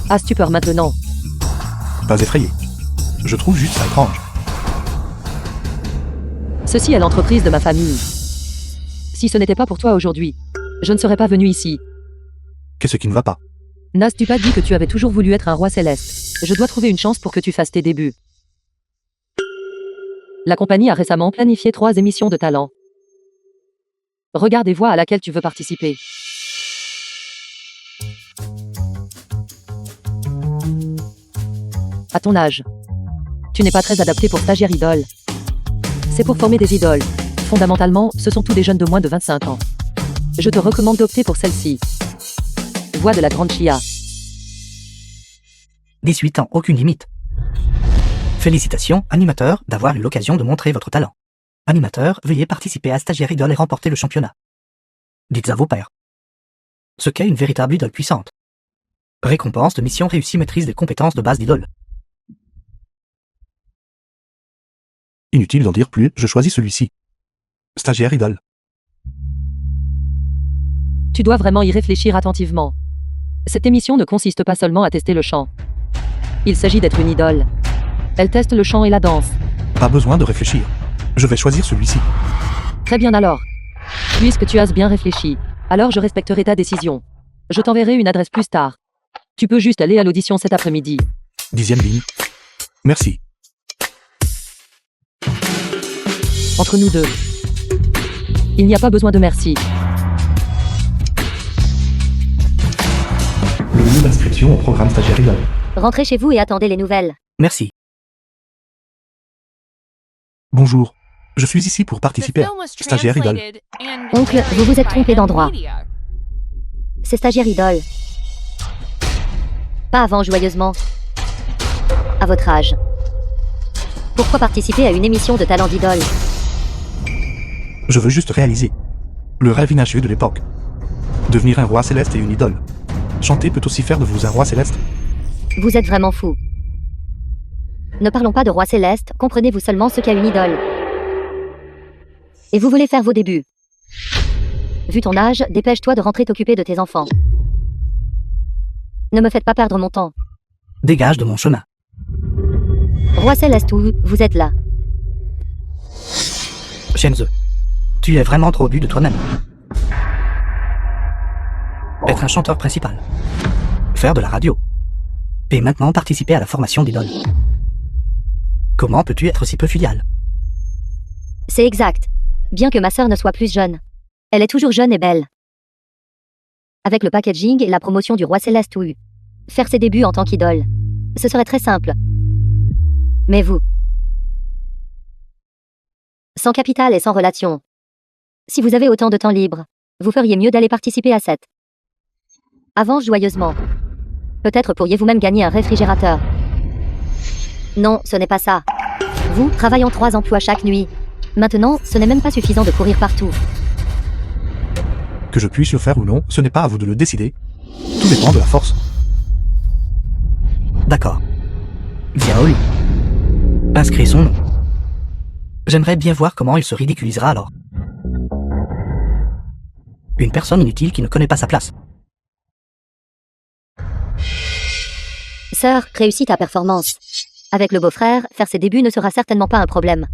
As-tu peur maintenant? Pas effrayé. Je trouve juste ça étrange. Ceci est l'entreprise de ma famille. Si ce n'était pas pour toi aujourd'hui, je ne serais pas venu ici. Qu'est-ce qui ne va pas? N'as-tu pas dit que tu avais toujours voulu être un roi céleste? Je dois trouver une chance pour que tu fasses tes débuts. La compagnie a récemment planifié 3 émissions de talent. Regarde et vois à laquelle tu veux participer. À ton âge, tu n'es pas très adapté pour stagiaire idole. C'est pour former des idoles. Fondamentalement, ce sont tous des jeunes de moins de 25 ans. Je te recommande d'opter pour celle-ci. Voix de la grande Chia. 18 ans, aucune limite. Félicitations, animateur, d'avoir eu l'occasion de montrer votre talent. Animateur, veuillez participer à Stagiaire Idole et remporter le championnat. Dites à vos pairs ce qu'est une véritable idole puissante. Récompense de mission réussie, maîtrise des compétences de base d'idole. Inutile d'en dire plus, je choisis celui-ci. Stagiaire idole. Tu dois vraiment y réfléchir attentivement. Cette émission ne consiste pas seulement à tester le chant. Il s'agit d'être une idole. Elle teste le chant et la danse. Pas besoin de réfléchir. Je vais choisir celui-ci. Très bien alors. Puisque tu as bien réfléchi, alors je respecterai ta décision. Je t'enverrai une adresse plus tard. Tu peux juste aller à l'audition cet après-midi. 10e ligne. Merci. Entre nous deux. Il n'y a pas besoin de merci. Le menu d'inscription au programme stagiaire Idol. Rentrez chez vous et attendez les nouvelles. Merci. Bonjour. Je suis ici pour The participer à film was Stagiaire Idol. translated and Oncle, vous vous êtes narrated trompé by d'endroit. Media. C'est stagiaire idole. Pas avant joyeusement. À votre âge. Pourquoi participer à une émission de talent d'idole? Je veux juste réaliser le rêve inachevé de l'époque. Devenir un roi céleste et une idole. Chanter peut aussi faire de vous un roi céleste. Vous êtes vraiment fou. Ne parlons pas de roi céleste, comprenez-vous seulement ce qu'est une idole. Et vous voulez faire vos débuts. Vu ton âge, dépêche-toi de rentrer t'occuper de tes enfants. Ne me faites pas perdre mon temps. Dégage de mon chemin. Roi céleste où vous êtes là. Shenze, tu es vraiment trop bu de toi-même. Être un chanteur principal. Faire de la radio. Et maintenant participer à la formation d'idole. Comment peux-tu être si peu filial? C'est exact. Bien que ma sœur ne soit plus jeune. Elle est toujours jeune et belle. Avec le packaging et la promotion du roi céleste ou faire ses débuts en tant qu'idole. Ce serait très simple. Mais vous, sans capital et sans relation, si vous avez autant de temps libre, vous feriez mieux d'aller participer à cette. Avance joyeusement. Peut-être pourriez-vous même gagner un réfrigérateur. Non, ce n'est pas ça. Vous, travaillant 3 emplois chaque nuit. Maintenant, ce n'est même pas suffisant de courir partout. Que je puisse le faire ou non, ce n'est pas à vous de le décider. Tout dépend de la force. D'accord. Viens au lit. Inscris son nom. J'aimerais bien voir comment il se ridiculisera alors. Une personne inutile qui ne connaît pas sa place. Sœur, réussis ta performance. Avec le beau-frère, faire ses débuts ne sera certainement pas un problème.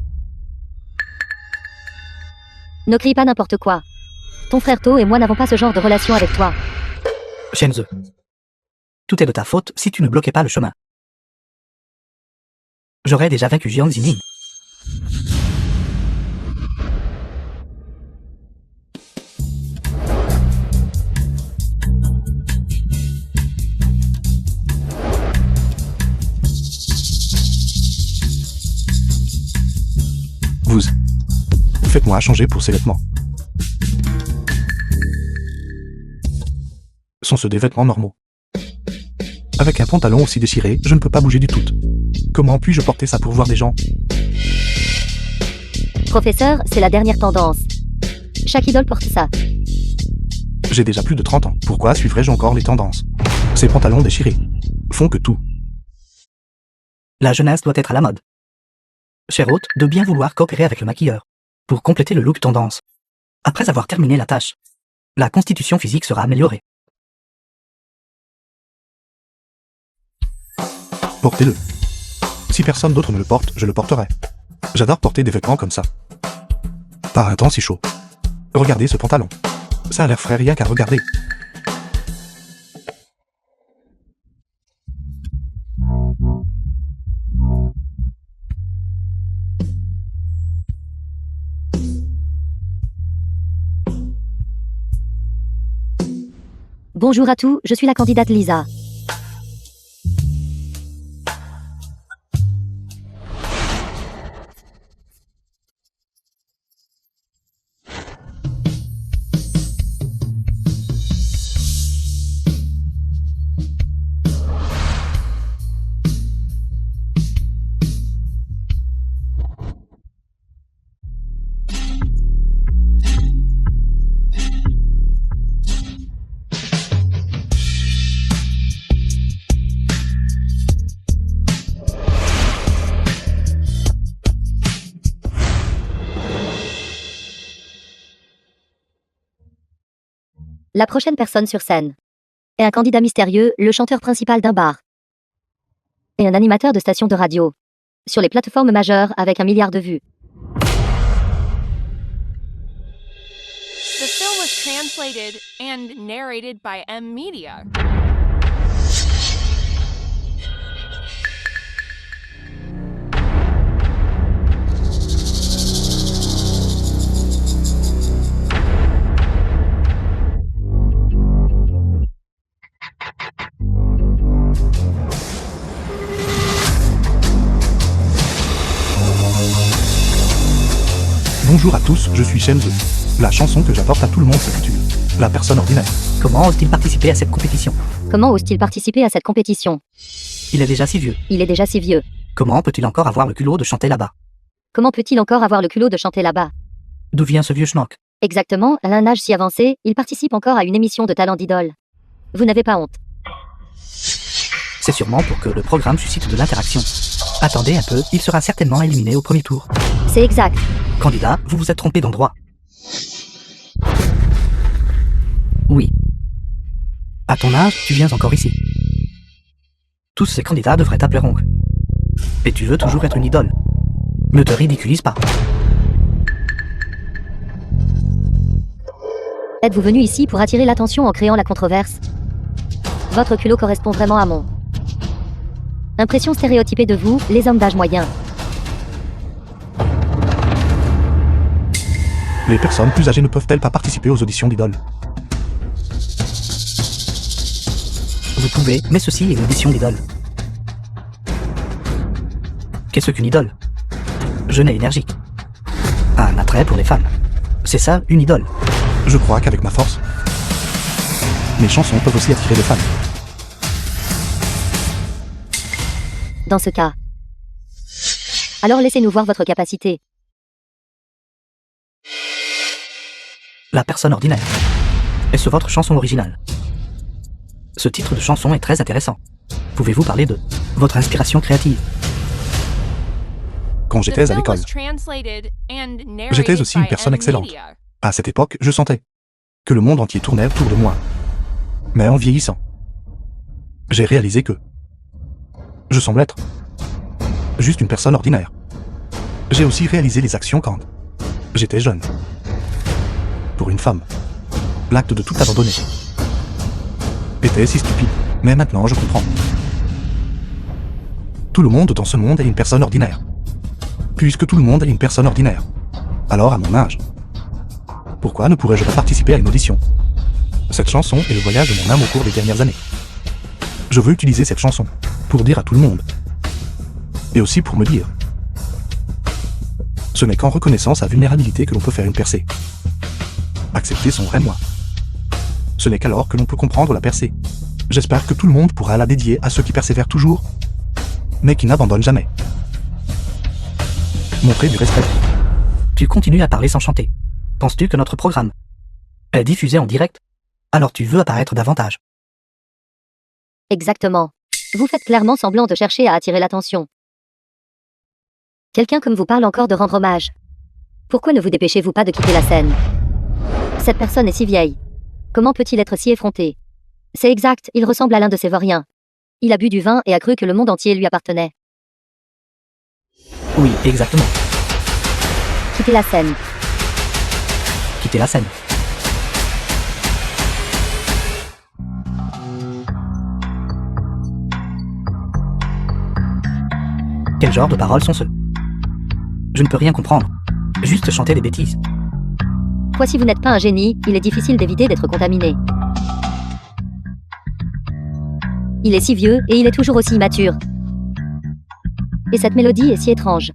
Ne crie pas n'importe quoi. Ton frère To et moi n'avons pas ce genre de relation avec toi. Shenze. Tout est de ta faute si tu ne bloquais pas le chemin. J'aurais déjà vaincu Jiang Zining. Vous. Faites-moi changer pour ces vêtements. Sont-ce des vêtements normaux? Avec un pantalon aussi déchiré, je ne peux pas bouger du tout. Comment puis-je porter ça pour voir des gens? Professeur, c'est la dernière tendance. Chaque idole porte ça. J'ai déjà plus de 30 ans. Pourquoi suivrais-je encore les tendances? Ces pantalons déchirés font que tout. La jeunesse doit être à la mode. Cher hôte, de bien vouloir coopérer avec le maquilleur pour compléter le look tendance. Après avoir terminé la tâche, la constitution physique sera améliorée. Portez-le. Si personne d'autre ne le porte, je le porterai. J'adore porter des vêtements comme ça. Pas un temps si chaud. Regardez ce pantalon. Ça a l'air frais rien qu'à regarder. Bonjour à tous, je suis la candidate Lisa. La prochaine personne sur scène est un candidat mystérieux, le chanteur principal d'un bar et un animateur de station de radio sur les plateformes majeures avec 1 milliard de vues. The film was translated and narrated by M Media. Bonjour à tous, je suis Shenze. La chanson que j'apporte à tout le monde s'intitule La personne ordinaire. Comment ose-t-il participer à cette compétition? Comment ose-t-il participer à cette compétition? Il est déjà si vieux. Il est déjà si vieux. Comment peut-il encore avoir le culot de chanter là-bas? Comment peut-il encore avoir le culot de chanter là-bas? D'où vient ce vieux schnock? Exactement, à un âge si avancé, il participe encore à une émission de talent d'idole. Vous n'avez pas honte. C'est sûrement pour que le programme suscite de l'interaction. Attendez un peu, il sera certainement éliminé au premier tour. C'est exact. Candidat, vous vous êtes trompé d'endroit. Oui. À ton âge, tu viens encore ici. Tous ces candidats devraient t'appeler oncle. Et tu veux toujours être une idole. Ne te ridiculise pas. Êtes-vous venu ici pour attirer l'attention en créant la controverse? Votre culot correspond vraiment à mon impression stéréotypée de vous, les hommes d'âge moyen. Les personnes plus âgées ne peuvent-elles pas participer aux auditions d'idoles? Vous pouvez, mais ceci est une audition d'idole. Qu'est-ce qu'une idole? Jeune et énergique. Un attrait pour les femmes. C'est ça, une idole. Je crois qu'avec ma force, mes chansons peuvent aussi attirer des femmes. Dans ce cas. Alors laissez-nous voir votre capacité. La personne ordinaire. Est-ce votre chanson originale? Ce titre de chanson est très intéressant. Pouvez-vous parler de votre inspiration créative? Quand The j'étais à film l'école, was translated and narrated j'étais aussi une by personne M excellente. Media. À cette époque, je sentais que le monde entier tournait autour de moi. Mais en vieillissant, j'ai réalisé que je semble être juste une personne ordinaire. J'ai aussi réalisé les actions quand j'étais jeune. Pour une femme, l'acte de tout abandonner était si stupide, mais maintenant je comprends. Tout le monde dans ce monde est une personne ordinaire. Puisque tout le monde est une personne ordinaire, alors à mon âge, pourquoi ne pourrais-je pas participer à une audition? Cette chanson est le voyage de mon âme au cours des dernières années. Je veux utiliser cette chanson pour dire à tout le monde, et aussi pour me dire, ce n'est qu'en reconnaissant sa vulnérabilité que l'on peut faire une percée. Accepter son vrai moi. Ce n'est qu'alors que l'on peut comprendre la percée. J'espère que tout le monde pourra la dédier à ceux qui persévèrent toujours, mais qui n'abandonnent jamais. Montrer du respect. Tu continues à parler sans chanter. Penses-tu que notre programme est diffusé en direct? Alors tu veux apparaître davantage. Exactement. Vous faites clairement semblant de chercher à attirer l'attention. Quelqu'un comme vous parle encore de rendre hommage. Pourquoi ne vous dépêchez-vous pas de quitter la scène? Cette personne est si vieille. Comment peut-il être si effronté? C'est exact, il ressemble à l'un de ces vauriens. Il a bu du vin et a cru que le monde entier lui appartenait. Oui, exactement. Quittez la scène. Quitter la scène. Quel genre de paroles sont-ce? Je ne peux rien comprendre. Juste chanter des bêtises. Quoi, si vous n'êtes pas un génie, il est difficile d'éviter d'être contaminé. Il est si vieux et il est toujours aussi immature. Et cette mélodie est si étrange.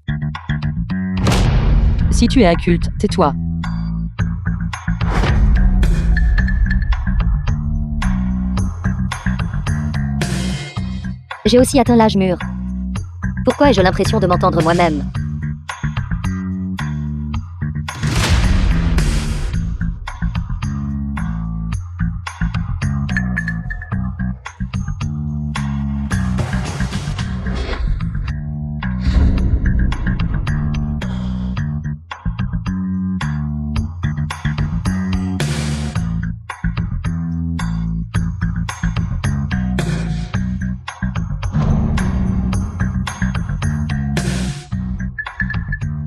Si tu es inculte, tais-toi. J'ai aussi atteint l'âge mûr. Pourquoi ai-je l'impression de m'entendre moi-même?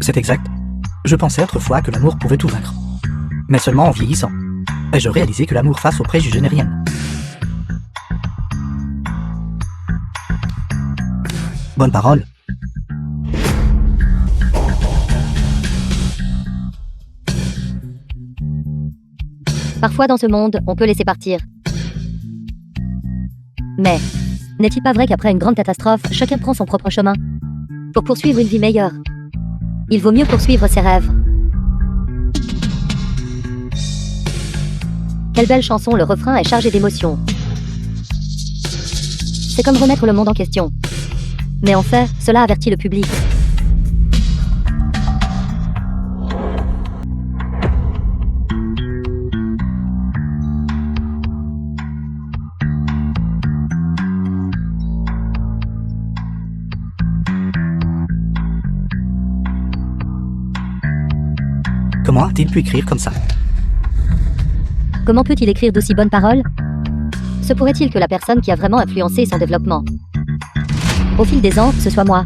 C'est exact. Je pensais autrefois que l'amour pouvait tout vaincre. Mais seulement en vieillissant. Ai-je réalisé que l'amour face aux préjugés n'est rien. Bonne parole. Parfois dans ce monde, on peut laisser partir. Mais, n'est-il pas vrai qu'après une grande catastrophe, chacun prend son propre chemin pour poursuivre une vie meilleure? Il vaut mieux poursuivre ses rêves. Quelle belle chanson, le refrain est chargé d'émotions. C'est comme remettre le monde en question. Mais en fait, cela avertit le public. Comment a-t-il pu écrire comme ça? Comment peut-il écrire d'aussi bonnes paroles? Se pourrait-il que la personne qui a vraiment influencé son développement au fil des ans, ce soit moi?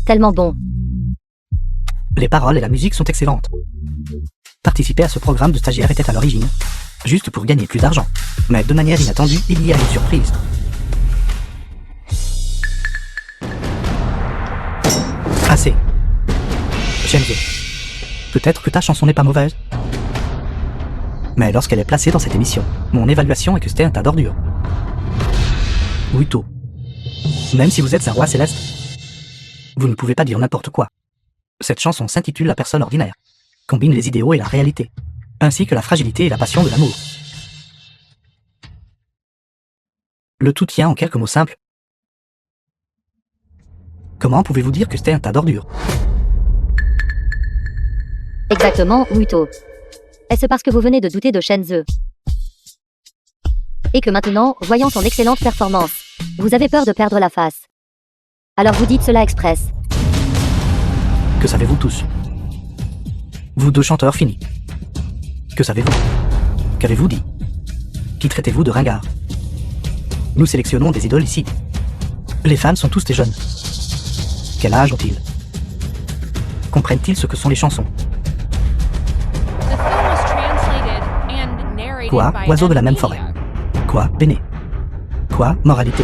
Tellement bon. Les paroles et la musique sont excellentes. Participer à ce programme de stagiaire était à l'origine juste pour gagner plus d'argent. Mais de manière inattendue, il y a une surprise. Assez. Shenzo. Peut-être que ta chanson n'est pas mauvaise. Mais lorsqu'elle est placée dans cette émission, mon évaluation est que c'était un tas d'ordures. Wuto. Même si vous êtes un roi céleste, vous ne pouvez pas dire n'importe quoi. Cette chanson s'intitule La personne ordinaire. Combine les idéaux et la réalité, ainsi que la fragilité et la passion de l'amour. Le tout tient en quelques mots simples. Comment pouvez-vous dire que c'était un tas d'ordures? Exactement, Muto. Est-ce parce que vous venez de douter de Shenze? Et que maintenant, voyant son excellente performance, vous avez peur de perdre la face? Alors vous dites cela express. Que savez-vous tous? Vous deux chanteurs finis. Que savez-vous? Qu'avez-vous dit? Qui traitez-vous de ringard? Nous sélectionnons des idoles ici. Les fans sont tous des jeunes. Quel âge ont-ils? Comprennent-ils ce que sont les chansons? Quoi, oiseau de la même forêt? Quoi, Béné? Quoi, moralité?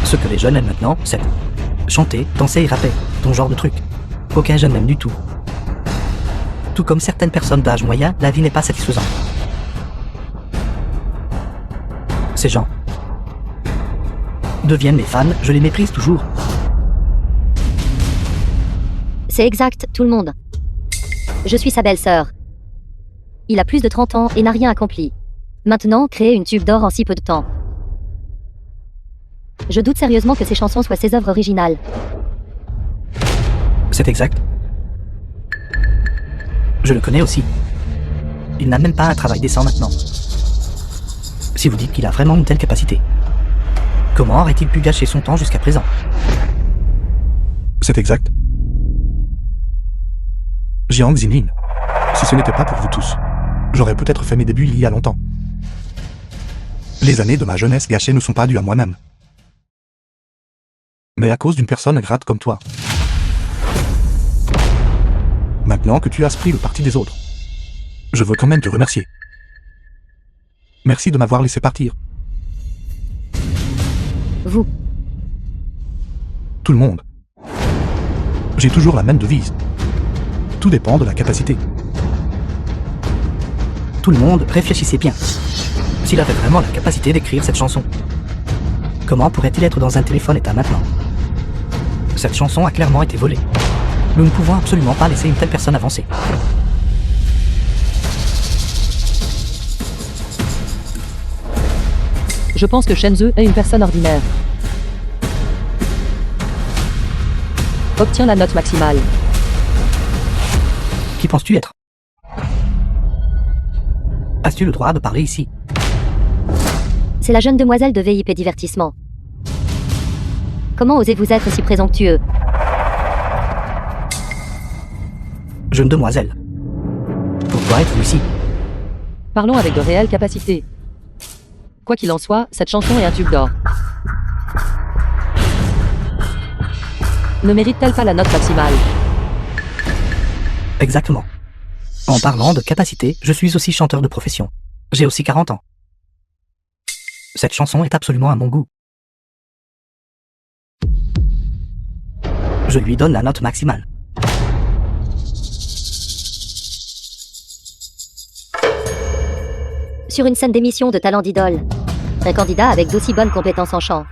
Ce que les jeunes aiment maintenant, c'est chanter, danser et rapper, ton genre de truc. Aucun jeune n'aime du tout. Tout comme certaines personnes d'âge moyen, la vie n'est pas satisfaisante. Ces gens deviennent mes fans, je les méprise toujours. C'est exact, tout le monde. Je suis sa belle-sœur. Il a plus de 30 ans et n'a rien accompli. Maintenant, créer une tube d'or en si peu de temps. Je doute sérieusement que ces chansons soient ses œuvres originales. C'est exact. Je le connais aussi. Il n'a même pas un travail décent maintenant. Si vous dites qu'il a vraiment une telle capacité, comment aurait-il pu gâcher son temps jusqu'à présent? C'est exact. Jiang Zinlin, si ce n'était pas pour vous tous, j'aurais peut-être fait mes débuts il y a longtemps. Les années de ma jeunesse gâchées ne sont pas dues à moi-même, mais à cause d'une personne ingrate comme toi. Maintenant que tu as pris le parti des autres, je veux quand même te remercier. Merci de m'avoir laissé partir. Vous. Tout le monde. J'ai toujours la même devise. Tout dépend de la capacité. Tout le monde, réfléchissez bien. S'il avait vraiment la capacité d'écrire cette chanson, comment pourrait-il être dans un téléphone état maintenant? Cette chanson a clairement été volée. Nous ne pouvons absolument pas laisser une telle personne avancer. Je pense que Shenzhe est une personne ordinaire. Obtiens la note maximale. Qui penses-tu être? As-tu le droit de parler ici? C'est la jeune demoiselle de VIP Divertissement. Comment osez-vous être si présomptueux? Jeune demoiselle. Pourquoi êtes-vous ici? Parlons avec de réelles capacités. Quoi qu'il en soit, cette chanson est un tube d'or. Ne mérite-t-elle pas la note maximale? Exactement. En parlant de capacité, je suis aussi chanteur de profession. J'ai aussi 40 ans. Cette chanson est absolument à mon goût. Je lui donne la note maximale. Sur une scène d'émission de talent d'idole, un candidat avec d'aussi bonnes compétences en chant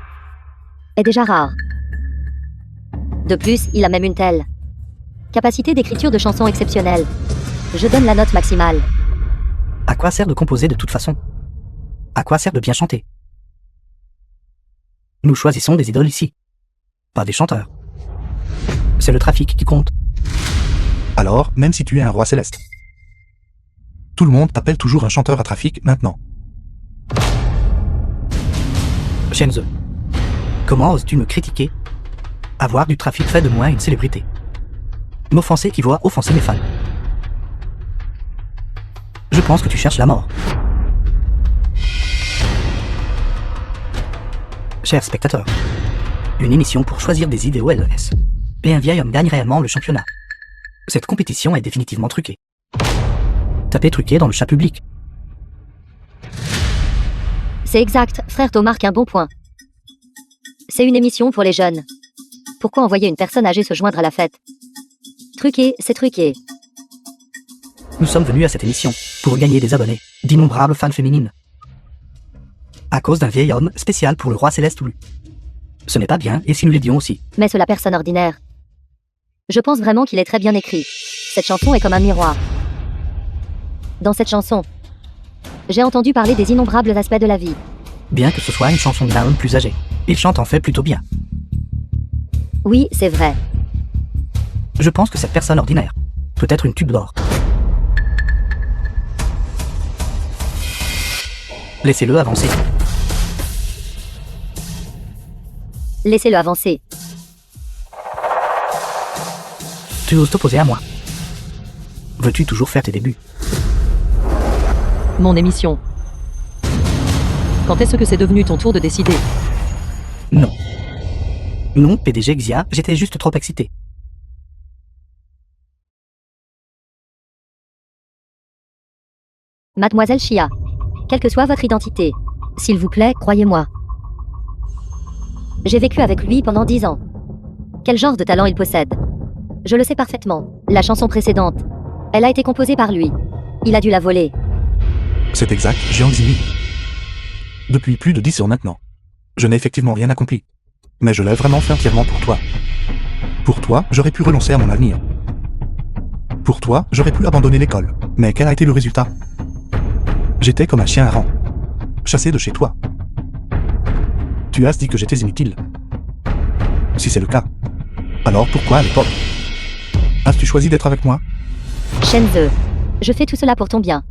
est déjà rare. De plus, il a même une telle capacité d'écriture de chansons exceptionnelle. Je donne la note maximale. À quoi sert de composer de toute façon? À quoi sert de bien chanter? Nous choisissons des idoles ici, pas des chanteurs. C'est le trafic qui compte. Alors, même si tu es un roi céleste, tout le monde t'appelle toujours un chanteur à trafic maintenant. Shenzhe, comment oses-tu me critiquer? Avoir du trafic fait de moi une célébrité. M'offenser qui voit offenser mes fans. Je pense que tu cherches la mort. Chers spectateurs, une émission pour choisir des idées OLES. Et un vieil homme gagne réellement le championnat. Cette compétition est définitivement truquée. Tapez truqué dans le chat public. C'est exact, frère Tho marque un bon point. C'est une émission pour les jeunes. Pourquoi envoyer une personne âgée se joindre à la fête? Truqué, c'est truqué. Nous sommes venus à cette émission pour gagner des abonnés, d'innombrables fans féminines. À cause d'un vieil homme spécial pour le roi céleste Oulu. Ce n'est pas bien, et si nous l'aidions aussi. Mais c'est la personne ordinaire. Je pense vraiment qu'il est très bien écrit. Cette chanson est comme un miroir. Dans cette chanson, j'ai entendu parler des innombrables aspects de la vie. Bien que ce soit une chanson d'un homme plus âgé, il chante en fait plutôt bien. Oui, c'est vrai. Je pense que cette personne ordinaire peut être une tube d'or. Laissez-le avancer. Laissez-le avancer. Tu oses t'opposer à moi. Veux-tu toujours faire tes débuts? Mon émission. Quand est-ce que c'est devenu ton tour de décider? Non. Non, PDG Xia, j'étais juste trop excité. Mademoiselle Chia, quelle que soit votre identité, s'il vous plaît, croyez-moi. J'ai vécu avec lui pendant 10 ans. Quel genre de talent il possède? Je le sais parfaitement. La chanson précédente, elle a été composée par lui. Il a dû la voler. C'est exact, Jiang Zimi. Depuis plus de 10 ans maintenant. Je n'ai effectivement rien accompli. Mais je l'ai vraiment fait entièrement pour toi. Pour toi, j'aurais pu renoncer à mon avenir. Pour toi, j'aurais pu abandonner l'école. Mais quel a été le résultat? J'étais comme un chien errant. Chassé de chez toi. Tu as dit que j'étais inutile. Si c'est le cas, alors pourquoi à l'époque as-tu choisi d'être avec moi? Shenzhe, je fais tout cela pour ton bien.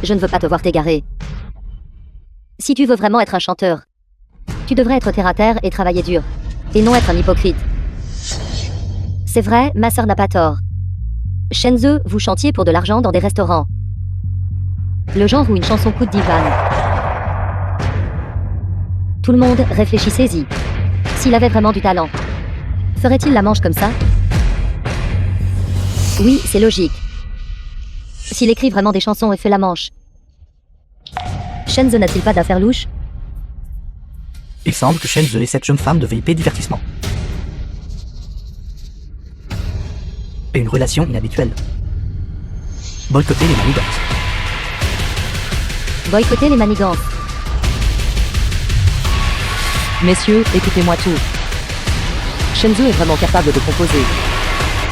Je ne veux pas te voir t'égarer. Si tu veux vraiment être un chanteur, tu devrais être terre à terre et travailler dur, et non être un hypocrite. C'est vrai, ma sœur n'a pas tort. Shenzhe, vous chantiez pour de l'argent dans des restaurants. Le genre où une chanson coûte 10 vannes. Tout le monde, réfléchissez-y. S'il avait vraiment du talent, ferait-il la manche comme ça? Oui, c'est logique. S'il écrit vraiment des chansons et fait la manche, Shenzhe n'a-t-il pas d'affaires louches? Il semble que Shenzhe est cette jeune femme de VIP Divertissement. Et une relation inhabituelle. Boycotter les manigances. Boycotter les manigances. Messieurs, écoutez-moi tout. Shenzhe est vraiment capable de composer.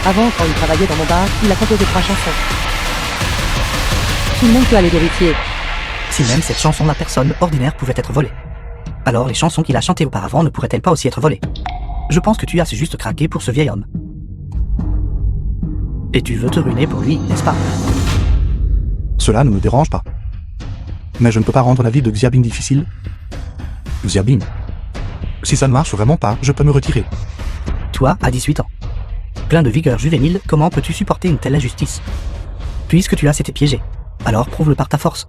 Avant, quand il travaillait dans mon bar, il a composé 3 chansons. Tout le monde peut aller vérifier. Si même cette chanson la personne ordinaire pouvait être volée, alors les chansons qu'il a chantées auparavant ne pourraient-elles pas aussi être volées? Je pense que tu as juste craqué pour ce vieil homme. Et tu veux te ruiner pour lui, n'est-ce pas? Cela ne me dérange pas. Mais je ne peux pas rendre la vie de Xiabin difficile. Xiabin. Si ça ne marche vraiment pas, je peux me retirer. Toi, à 18 ans. Plein de vigueur juvénile, comment peux-tu supporter une telle injustice? Puisque tu as été piégé, alors prouve-le par ta force.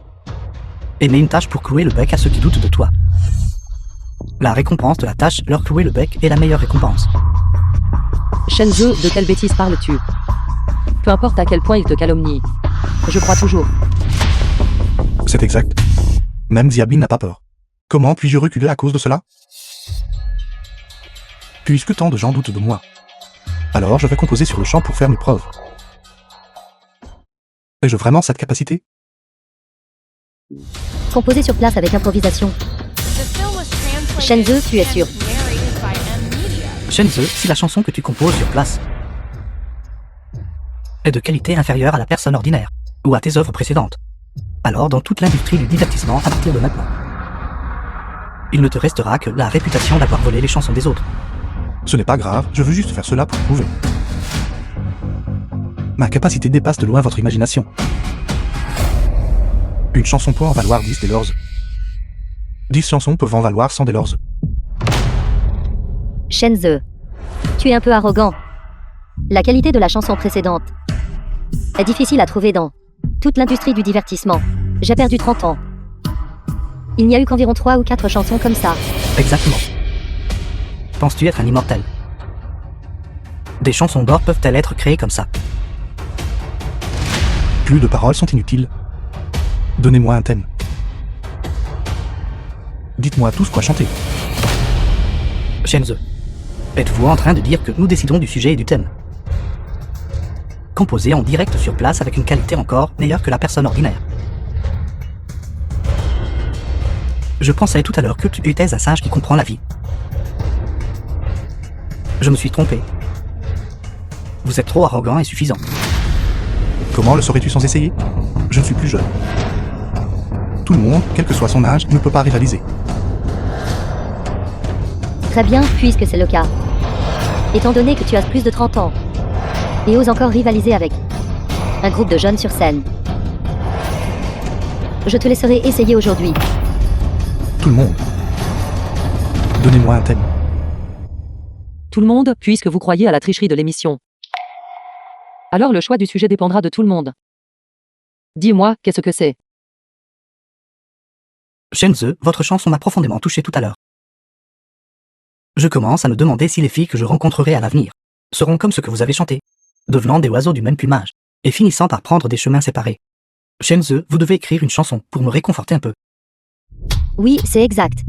Et mets une tâche pour clouer le bec à ceux qui doutent de toi. La récompense de la tâche, leur clouer le bec, est la meilleure récompense. Shenzhe, de quelle bêtise parles-tu? Peu importe à quel point il te calomnie. Je crois toujours. C'est exact. Même Xiabin n'a pas peur. Comment puis-je reculer à cause de cela? Puisque tant de gens doutent de moi. Alors je vais composer sur le champ pour faire mes preuves. Ai-je vraiment cette capacité? Composer sur place avec improvisation. The film was translated Shenzhe, tu es sûr? and narrated by M-Media. Shenzhe, si la chanson que tu composes sur place est de qualité inférieure à la personne ordinaire, ou à tes œuvres précédentes, alors dans toute l'industrie du divertissement à partir de maintenant, il ne te restera que la réputation d'avoir volé les chansons des autres. Ce n'est pas grave, je veux juste faire cela pour prouver. Ma capacité dépasse de loin votre imagination. Une chanson peut en valoir 10 des leurs. 10 chansons peuvent en valoir 100 des leurs. Shenzhe. Tu es un peu arrogant. La qualité de la chanson précédente est difficile à trouver dans toute l'industrie du divertissement. J'ai perdu 30 ans. Il n'y a eu qu'environ 3 ou 4 chansons comme ça. Exactement. Penses-tu être un immortel? Des chansons d'or peuvent-elles être créées comme ça? Plus de paroles sont inutiles. Donnez-moi un thème. Dites-moi tous quoi chanter. Shenzhe, êtes-vous en train de dire que nous décidons du sujet et du thème? Composé en direct sur place avec une qualité encore meilleure que la personne ordinaire. Je pensais tout à l'heure que tu étais un singe qui comprend la vie. Je me suis trompé. Vous êtes trop arrogant et suffisant. Comment le saurais-tu sans essayer? Je ne suis plus jeune. Tout le monde, quel que soit son âge, ne peut pas rivaliser. Très bien, puisque c'est le cas. Étant donné que tu as plus de 30 ans, et oses encore rivaliser avec un groupe de jeunes sur scène, je te laisserai essayer aujourd'hui. Tout le monde. Donnez-moi un thème. Tout le monde, puisque vous croyez à la tricherie de l'émission. Alors le choix du sujet dépendra de tout le monde. Dis-moi, qu'est-ce que c'est? Shenzhe, votre chanson m'a profondément touché tout à l'heure. Je commence à me demander si les filles que je rencontrerai à l'avenir seront comme ce que vous avez chanté, devenant des oiseaux du même plumage, et finissant par prendre des chemins séparés. Shenzhe, vous devez écrire une chanson pour me réconforter un peu. Oui, c'est exact.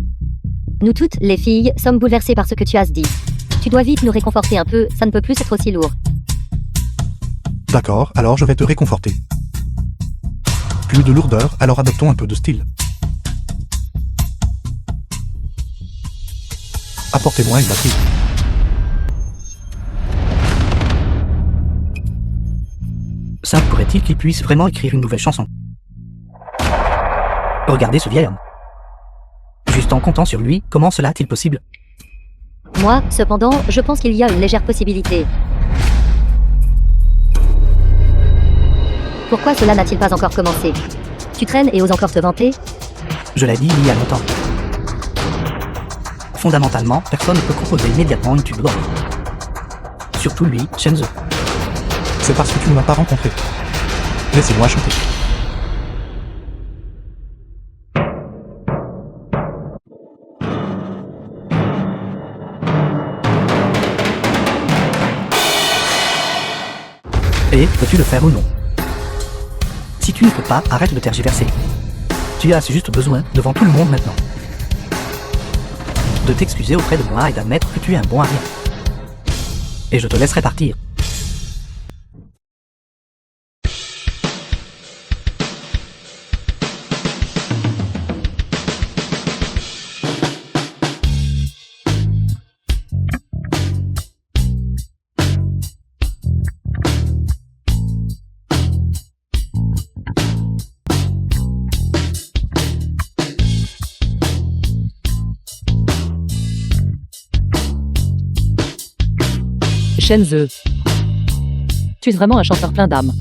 Nous toutes, les filles, sommes bouleversées par ce que tu as dit. Tu dois vite nous réconforter un peu, ça ne peut plus être aussi lourd. D'accord, alors je vais te réconforter. Plus de lourdeur, alors adoptons un peu de style. Apportez-moi une batterie. Ça pourrait-il qu'il puisse vraiment écrire une nouvelle chanson? Regardez ce vieil homme. Juste en comptant sur lui, comment cela est-il possible? Moi, cependant, je pense qu'il y a une légère possibilité. Pourquoi cela n'a-t-il pas encore commencé? Tu traînes et oses encore te vanter? Je l'ai dit il y a longtemps. Fondamentalement, personne ne peut composer immédiatement une tube d'or. Surtout lui, Shenzhe. C'est parce que tu ne m'as pas rencontré. Laissez-moi chanter. Et peux-tu le faire ou non? Si tu ne peux pas, arrête de tergiverser. Tu as juste besoin, devant tout le monde maintenant, de t'excuser auprès de moi et d'admettre que tu es un bon à rien. Et je te laisserai partir. Shenzhe. Tu es vraiment un chanteur plein d'âme.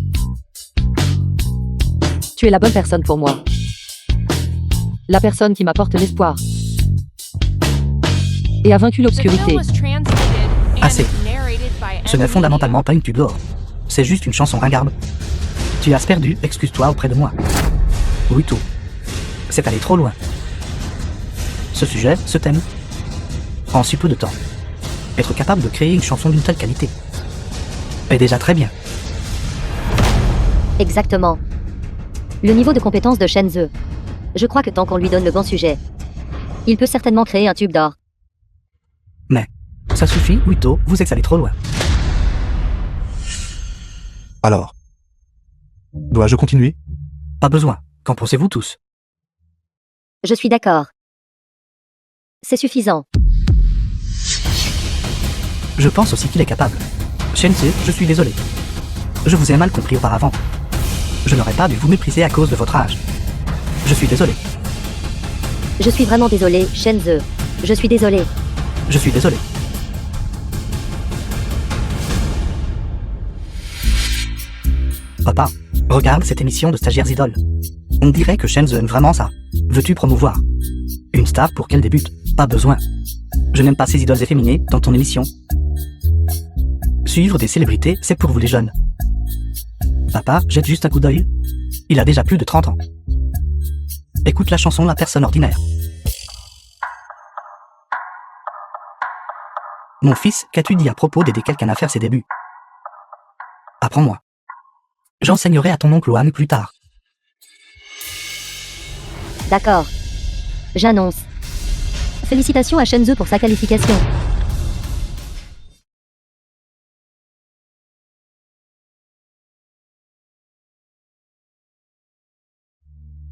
Tu es la bonne personne pour moi. La personne qui m'apporte l'espoir. Et a vaincu The film l'obscurité. was translated and Assez. narrated by Ce n'est M. fondamentalement pas une pub d'or. C'est juste une chanson ringarde. Tu as perdu, excuse-toi auprès de moi. Oui, tout. C'est allé trop loin. Ce sujet, ce thème. En si peu de temps. Être capable de créer une chanson d'une telle qualité est déjà très bien. Exactement. Le niveau de compétence de Shenzhe. Je crois que tant qu'on lui donne le bon sujet, il peut certainement créer un tube d'or. Mais, ça suffit, Wito, vous êtes allé trop loin. Alors, dois-je continuer? Pas besoin. Qu'en pensez-vous tous? Je suis d'accord. C'est suffisant. Je pense aussi qu'il est capable. Shenzhe, je suis désolé. Je vous ai mal compris auparavant. Je n'aurais pas dû vous mépriser à cause de votre âge. Je suis désolé. Je suis vraiment désolé, Shenzhe. Je suis désolé. Je suis désolé. Papa, regarde cette émission de stagiaires idoles. On dirait que Shenzhe aime vraiment ça. Veux-tu promouvoir une star pour qu'elle débute? Pas besoin. Je n'aime pas ces idoles efféminées dans ton émission. Suivre des célébrités, c'est pour vous les jeunes. Papa, jette juste un coup d'œil. Il a déjà plus de 30 ans. Écoute la chanson La personne ordinaire. Mon fils, qu'as-tu dit à propos d'aider quelqu'un à faire ses débuts? Apprends-moi. J'enseignerai à ton oncle Ohan plus tard. D'accord. J'annonce. Félicitations à Shenzhe pour sa qualification.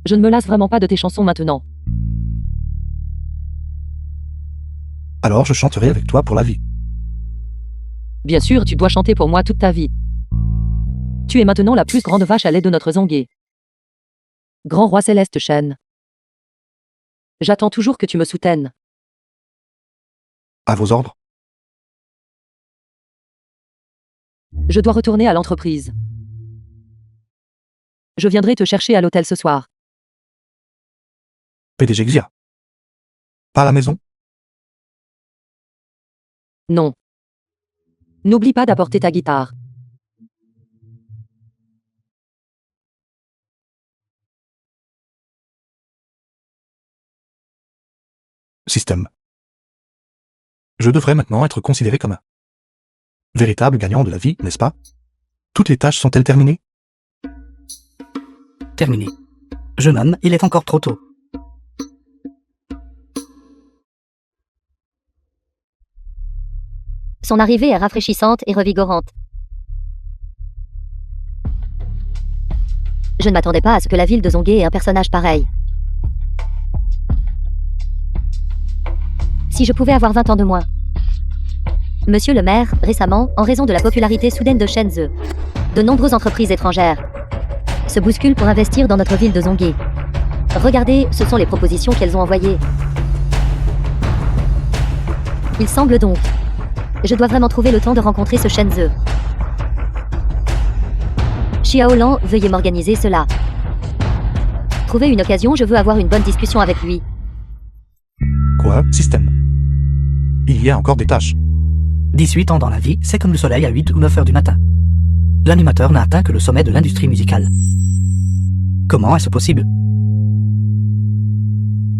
Je ne me lasse vraiment pas de tes chansons maintenant. Alors je chanterai avec toi pour la vie. Bien sûr, tu dois chanter pour moi toute ta vie. Tu es maintenant la plus grande vache à lait de notre zongué. Grand roi céleste Shen. J'attends toujours que tu me soutiennes. À vos ordres. Je dois retourner à l'entreprise. Je viendrai te chercher à l'hôtel ce soir. PDG Xia. Pas à la maison? Non. N'oublie pas d'apporter ta guitare. Système. Je devrais maintenant être considéré comme un véritable gagnant de la vie, n'est-ce pas? Toutes les tâches sont-elles terminées? Terminé. Jeune homme, il est encore trop tôt. Son arrivée est rafraîchissante et revigorante. Je ne m'attendais pas à ce que la ville de Zongué ait un personnage pareil. Si je pouvais avoir 20 ans de moins. Monsieur le maire, récemment, en raison de la popularité soudaine de Shenzhe, de nombreuses entreprises étrangères se bousculent pour investir dans notre ville de Zongué. Regardez, ce sont les propositions qu'elles ont envoyées. Il semble donc. Je dois vraiment trouver le temps de rencontrer ce Shenzhe. Xiaolan, veuillez m'organiser cela. Trouver une occasion, je veux avoir une bonne discussion avec lui. Quoi? Système. Il y a encore des tâches. 18 ans dans la vie, c'est comme le soleil à 8 ou 9 heures du matin. L'animateur n'a atteint que le sommet de l'industrie musicale. Comment est-ce possible?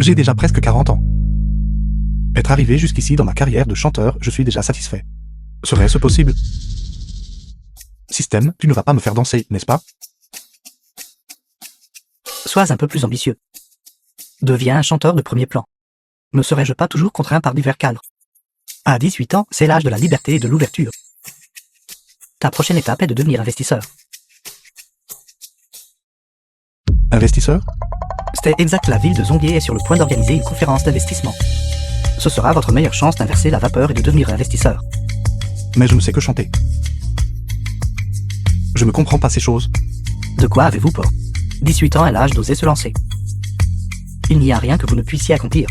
J'ai déjà presque 40 ans. Être arrivé jusqu'ici dans ma carrière de chanteur, je suis déjà satisfait. Serait-ce possible? Système, tu ne vas pas me faire danser, n'est-ce pas? Sois un peu plus ambitieux. Deviens un chanteur de premier plan. Ne serais-je pas toujours contraint par divers cadres? À 18 ans, c'est l'âge de la liberté et de l'ouverture. Ta prochaine étape est de devenir investisseur. Investisseur? C'est exact, la ville de Zongué est sur le point d'organiser une conférence d'investissement. Ce sera votre meilleure chance d'inverser la vapeur et de devenir investisseur. Mais je ne sais que chanter. Je ne comprends pas ces choses. De quoi avez-vous peur? 18 ans est l'âge d'oser se lancer. Il n'y a rien que vous ne puissiez accomplir.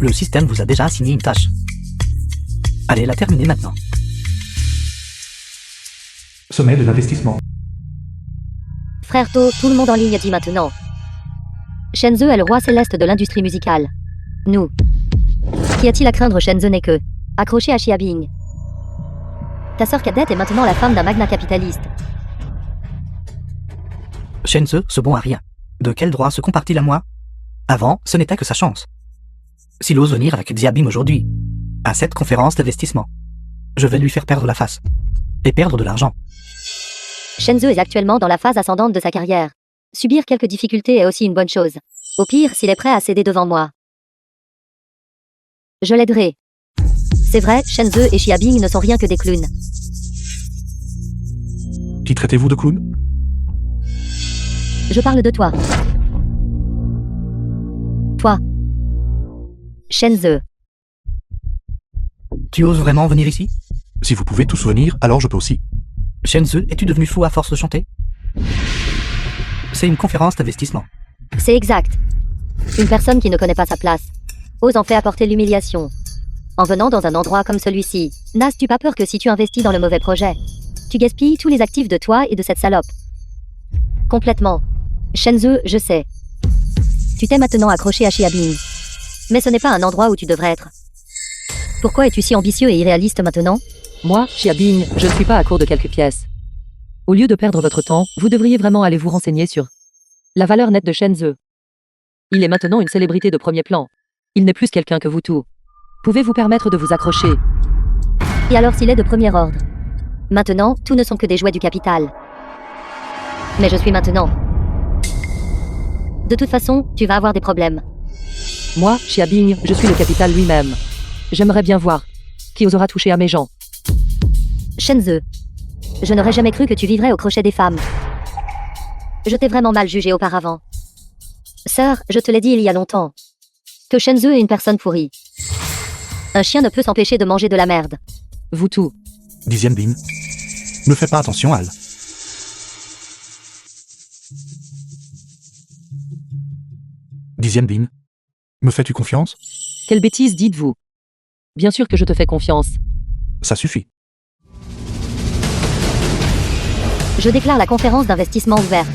Le système vous a déjà assigné une tâche. Allez la terminer maintenant. Sommet de l'investissement. Frère To, tout le monde en ligne dit maintenant. Shenzhe est le roi céleste de l'industrie musicale. Nous. Qu'y a-t-il à craindre? Shenzhe n'est que accroché à Xiaobing. Ta sœur cadette est maintenant la femme d'un magnat capitaliste. Shenzhe, ce bon à rien. De quel droit se compare-t-il à moi? Avant, ce n'était que sa chance. S'il ose venir avec Xiaobing aujourd'hui, à cette conférence d'investissement, je vais lui faire perdre la face. Et perdre de l'argent. Shenzhe est actuellement dans la phase ascendante de sa carrière. Subir quelques difficultés est aussi une bonne chose. Au pire, s'il est prêt à céder devant moi, je l'aiderai. C'est vrai, Shenzhe et Xiaobing ne sont rien que des clowns. Qui traitez-vous de clown? Je parle de toi. Toi. Shenzhe. Tu oses vraiment venir ici? Si vous pouvez tous venir, alors je peux aussi. Shenzhe, es-tu devenu fou à force de chanter? C'est une conférence d'investissement. C'est exact. Une personne qui ne connaît pas sa place ose en fait apporter l'humiliation. En venant dans un endroit comme celui-ci, n'as-tu pas peur que si tu investis dans le mauvais projet, tu gaspilles tous les actifs de toi et de cette salope? Complètement. Shenzhe, je sais. Tu t'es maintenant accroché à Xiaobing. Mais ce n'est pas un endroit où tu devrais être. Pourquoi es-tu si ambitieux et irréaliste maintenant? Moi, Xiaobing, je ne suis pas à court de quelques pièces. Au lieu de perdre votre temps, vous devriez vraiment aller vous renseigner sur la valeur nette de Shenzhe. Il est maintenant une célébrité de premier plan. Il n'est plus quelqu'un que vous tous. Pouvez-vous permettre de vous accrocher? Et alors s'il est de premier ordre? Maintenant, tout ne sont que des jouets du capital. Mais je suis maintenant. De toute façon, tu vas avoir des problèmes. Moi, Xiaobing, je suis le capital lui-même. J'aimerais bien voir qui osera toucher à mes gens. Shenzhe. Je n'aurais jamais cru que tu vivrais au crochet des femmes. Je t'ai vraiment mal jugé auparavant. Sœur, je te l'ai dit il y a longtemps. Que Shenzhe est une personne pourrie. Un chien ne peut s'empêcher de manger de la merde. Vous tous. Dit Xiaobing. Ne fais pas attention, Al. Dit Xiaobing. Me fais-tu confiance? Quelle bêtise dites-vous? Bien sûr que je te fais confiance. Ça suffit. Je déclare la conférence d'investissement ouverte.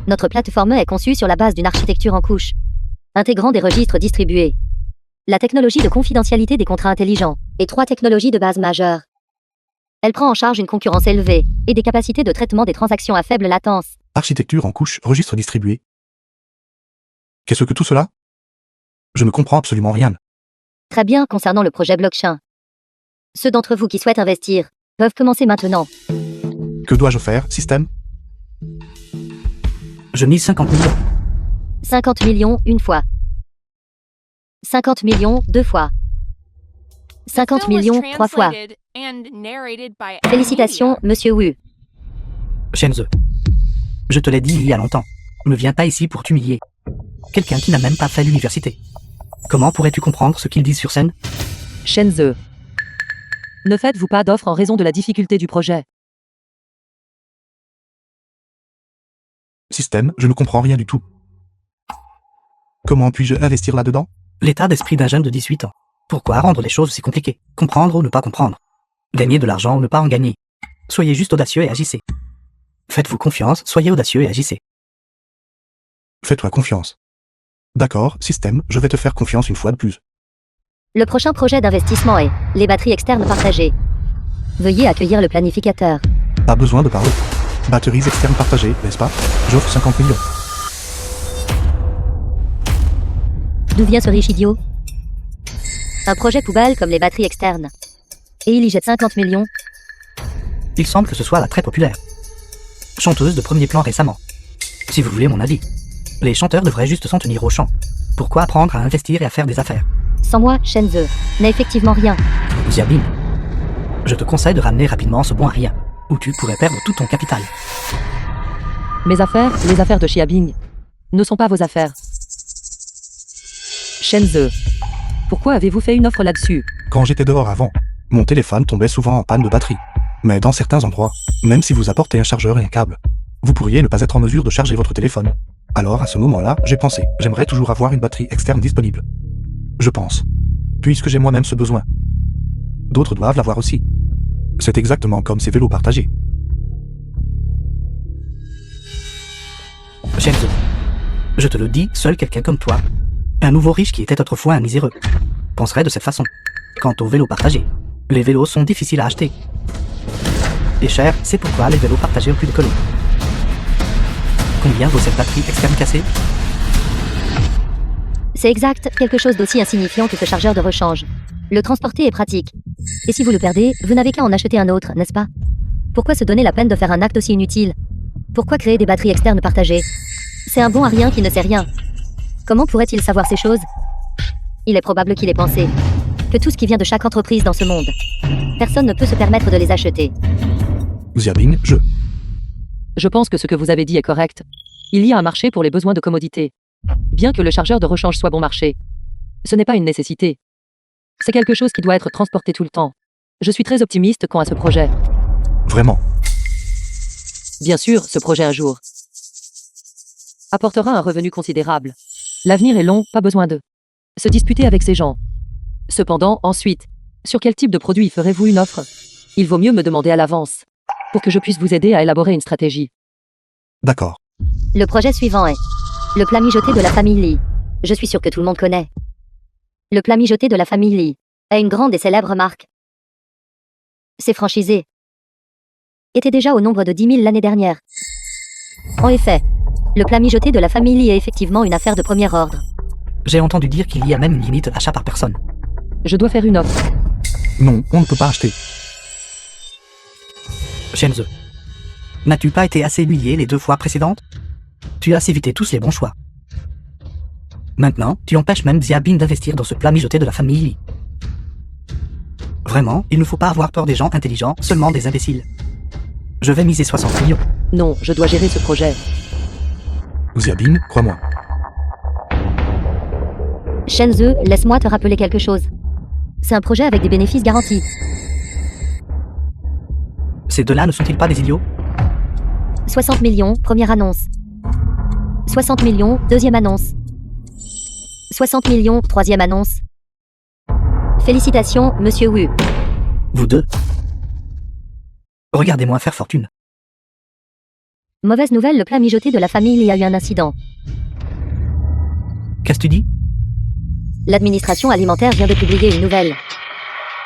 Notre plateforme est conçue sur la base d'une architecture en couche, intégrant des registres distribués, la technologie de confidentialité des contrats intelligents, et 3 technologies de base majeures. Elle prend en charge une concurrence élevée, et des capacités de traitement des transactions à faible latence. Architecture en couche, registre distribué. Qu'est-ce que tout cela? Je ne comprends absolument rien. Très bien concernant le projet blockchain. Ceux d'entre vous qui souhaitent investir peuvent commencer maintenant. Que dois-je faire, système? Je mise 50 millions. 50 millions une fois. 50 millions 2 fois. 50 millions 3 fois. Félicitations, monsieur Wu. Shenzhe. Je te l'ai dit il y a longtemps. Ne viens pas ici pour t'humilier. Quelqu'un qui n'a même pas fait l'université. Comment pourrais-tu comprendre ce qu'ils disent sur scène? Shenzhe. Ne faites-vous pas d'offre en raison de la difficulté du projet? Système, je ne comprends rien du tout. Comment puis-je investir là-dedans? L'état d'esprit d'un jeune de 18 ans. Pourquoi rendre les choses si compliquées? Comprendre ou ne pas comprendre? Gagner de l'argent ou ne pas en gagner? Soyez juste audacieux et agissez. Faites-vous confiance, soyez audacieux et agissez. Fais-toi confiance. D'accord, système, je vais te faire confiance une fois de plus. Le prochain projet d'investissement est les batteries externes partagées. Veuillez accueillir le planificateur. Pas besoin de parler. Batteries externes partagées, n'est-ce pas? J'offre 50 millions. D'où vient ce riche idiot? Un projet poubelle comme les batteries externes. Et il y jette 50 millions. Il semble que ce soit la très populaire. Chanteuse de premier plan récemment. Si vous voulez mon avis. Les chanteurs devraient juste s'en tenir au chant. Pourquoi apprendre à investir et à faire des affaires? Sans moi, Shenzhe n'est effectivement rien. Xiaobing. Je te conseille de ramener rapidement ce bon à rien, ou tu pourrais perdre tout ton capital. Mes affaires, les affaires de Xiaobing, ne sont pas vos affaires. Shenzhe. Pourquoi avez-vous fait une offre là-dessus? Quand j'étais dehors avant, mon téléphone tombait souvent en panne de batterie. Mais dans certains endroits, même si vous apportez un chargeur et un câble, vous pourriez ne pas être en mesure de charger votre téléphone. Alors à ce moment-là, j'ai pensé, j'aimerais toujours avoir une batterie externe disponible. Je pense. Puisque j'ai moi-même ce besoin. D'autres doivent l'avoir aussi. C'est exactement comme ces vélos partagés. Shenzo, je te le dis, seul quelqu'un comme toi, un nouveau riche qui était autrefois un miséreux, penserait de cette façon. Quant aux vélos partagés, les vélos sont difficiles à acheter. Et cher, c'est pourquoi les vélos partagés ont plus d'économie. Combien vaut cette batterie externe cassée? C'est exact, quelque chose d'aussi insignifiant que ce chargeur de rechange. Le transporter est pratique. Et si vous le perdez, vous n'avez qu'à en acheter un autre, n'est-ce pas? Pourquoi se donner la peine de faire un acte aussi inutile? Pourquoi créer des batteries externes partagées? C'est un bon à rien qui ne sait rien. Comment pourrait-il savoir ces choses? Il est probable qu'il ait pensé que tout ce qui vient de chaque entreprise dans ce monde, personne ne peut se permettre de les acheter. Xiaobin, Je pense que ce que vous avez dit est correct. Il y a un marché pour les besoins de commodité. Bien que le chargeur de rechange soit bon marché, ce n'est pas une nécessité. C'est quelque chose qui doit être transporté tout le temps. Je suis très optimiste quant à ce projet. Vraiment. Bien sûr, ce projet un jour apportera un revenu considérable. L'avenir est long, pas besoin de se disputer avec ces gens. Cependant, ensuite, sur quel type de produit ferez-vous une offre? Il vaut mieux me demander à l'avance, pour que je puisse vous aider à élaborer une stratégie. D'accord. Le projet suivant est le plat mijoté de la famille Lee. Je suis sûr que tout le monde connaît. Le plat mijoté de la famille Lee est une grande et célèbre marque. Ces franchisés étaient déjà au nombre de 10 000 l'année dernière. En effet, le plat mijoté de la famille Lee est effectivement une affaire de premier ordre. J'ai entendu dire qu'il y a même une limite d'achat par personne. Je dois faire une offre. Non, on ne peut pas acheter. Shenzo, n'as-tu pas été assez humilié les 2 fois précédentes? Tu as évité tous les bons choix. Maintenant, tu empêches même Xiaobin d'investir dans ce plat mijoté de la famille Lee. Vraiment, il ne faut pas avoir peur des gens intelligents, seulement des imbéciles. Je vais miser 60 millions. Non, je dois gérer ce projet. Xiaobin, crois-moi. Shenze, laisse-moi te rappeler quelque chose. C'est un projet avec des bénéfices garantis. Ces deux-là ne sont-ils pas des idiots? 60 millions, première annonce. 60 millions, deuxième annonce. 60 millions, troisième annonce. Félicitations, monsieur Wu. Vous deux. Regardez-moi faire fortune. Mauvaise nouvelle, le plat mijoté de la famille Lee a eu un incident. Qu'est-ce que tu dis? L'administration alimentaire vient de publier une nouvelle.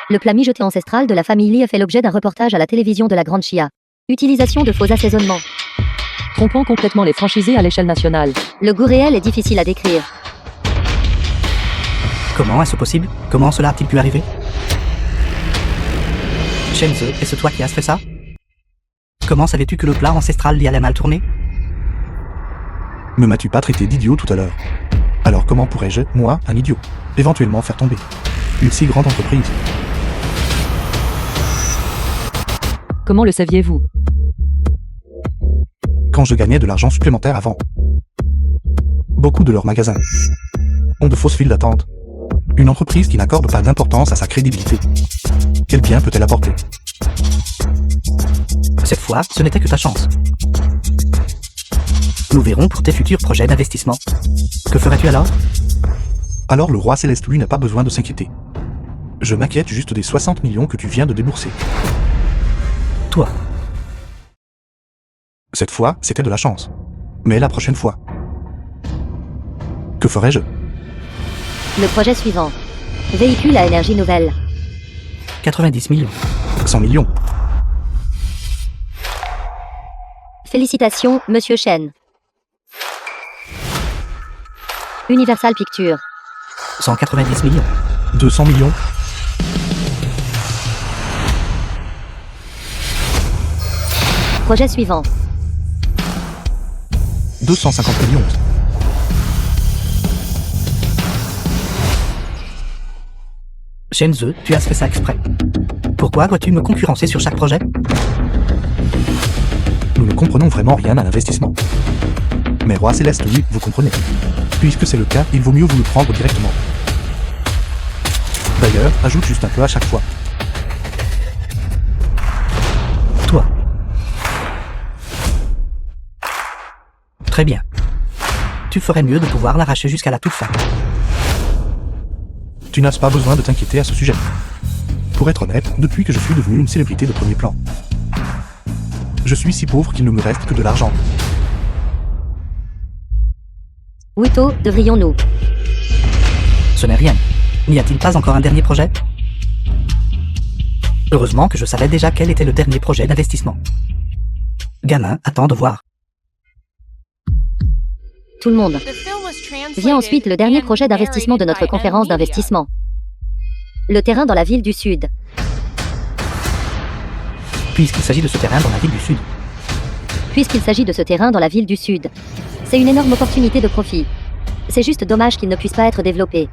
Le plat mijoté ancestral de la famille Lee a fait l'objet d'un reportage à la télévision de la Grande Chia. Utilisation de faux assaisonnements. Trompons complètement les franchisés à l'échelle nationale. Le goût réel est difficile à décrire. Comment est-ce possible? Comment cela a-t-il pu arriver? Shenze, est-ce toi qui as fait ça? Comment savais-tu que le plat ancestral y allait mal tourner? Me m'as-tu pas traité d'idiot tout à l'heure? Alors comment pourrais-je, moi, un idiot, éventuellement faire tomber une si grande entreprise? Comment le saviez-vous? Quand je gagnais de l'argent supplémentaire avant. Beaucoup de leurs magasins ont de fausses files d'attente. Une entreprise qui n'accorde pas d'importance à sa crédibilité. Quel bien peut-elle apporter? Cette fois, ce n'était que ta chance. Nous verrons pour tes futurs projets d'investissement. Que ferais-tu alors? Alors le roi Céleste lui n'a pas besoin de s'inquiéter. Je m'inquiète juste des 60 millions que tu viens de débourser. Toi. Cette fois, c'était de la chance. Mais la prochaine fois, que ferai-je? Le projet suivant. Véhicule à énergie nouvelle. 90 millions. 100 millions. Félicitations, monsieur Chen. Universal Pictures. 190 millions. 200 millions. Projet suivant. 250 millions. Shenze, tu as fait ça exprès. Pourquoi dois-tu me concurrencer sur chaque projet? Nous ne comprenons vraiment rien à l'investissement. Mais Roi Céleste, oui, vous comprenez. Puisque c'est le cas, il vaut mieux vous le prendre directement. D'ailleurs, ajoute juste un peu à chaque fois. Toi. Très bien. Tu ferais mieux de pouvoir l'arracher jusqu'à la toute fin. Tu n'as pas besoin de t'inquiéter à ce sujet. Pour être honnête, depuis que je suis devenu une célébrité de premier plan, je suis si pauvre qu'il ne me reste que de l'argent. Wuto, devrions-nous? Ce n'est rien. N'y a-t-il pas encore un dernier projet? Heureusement que je savais déjà quel était le dernier projet d'investissement. Gamin, attends de voir. Tout le monde. The film was translated Vient ensuite le dernier and projet d'investissement de notre narrated by conférence M-Media. d'investissement. Le terrain dans la ville du Sud. Puisqu'il s'agit de ce terrain dans la ville du Sud. Puisqu'il s'agit de ce terrain dans la ville du Sud. C'est une énorme opportunité de profit. C'est juste dommage qu'il ne puisse pas être développé.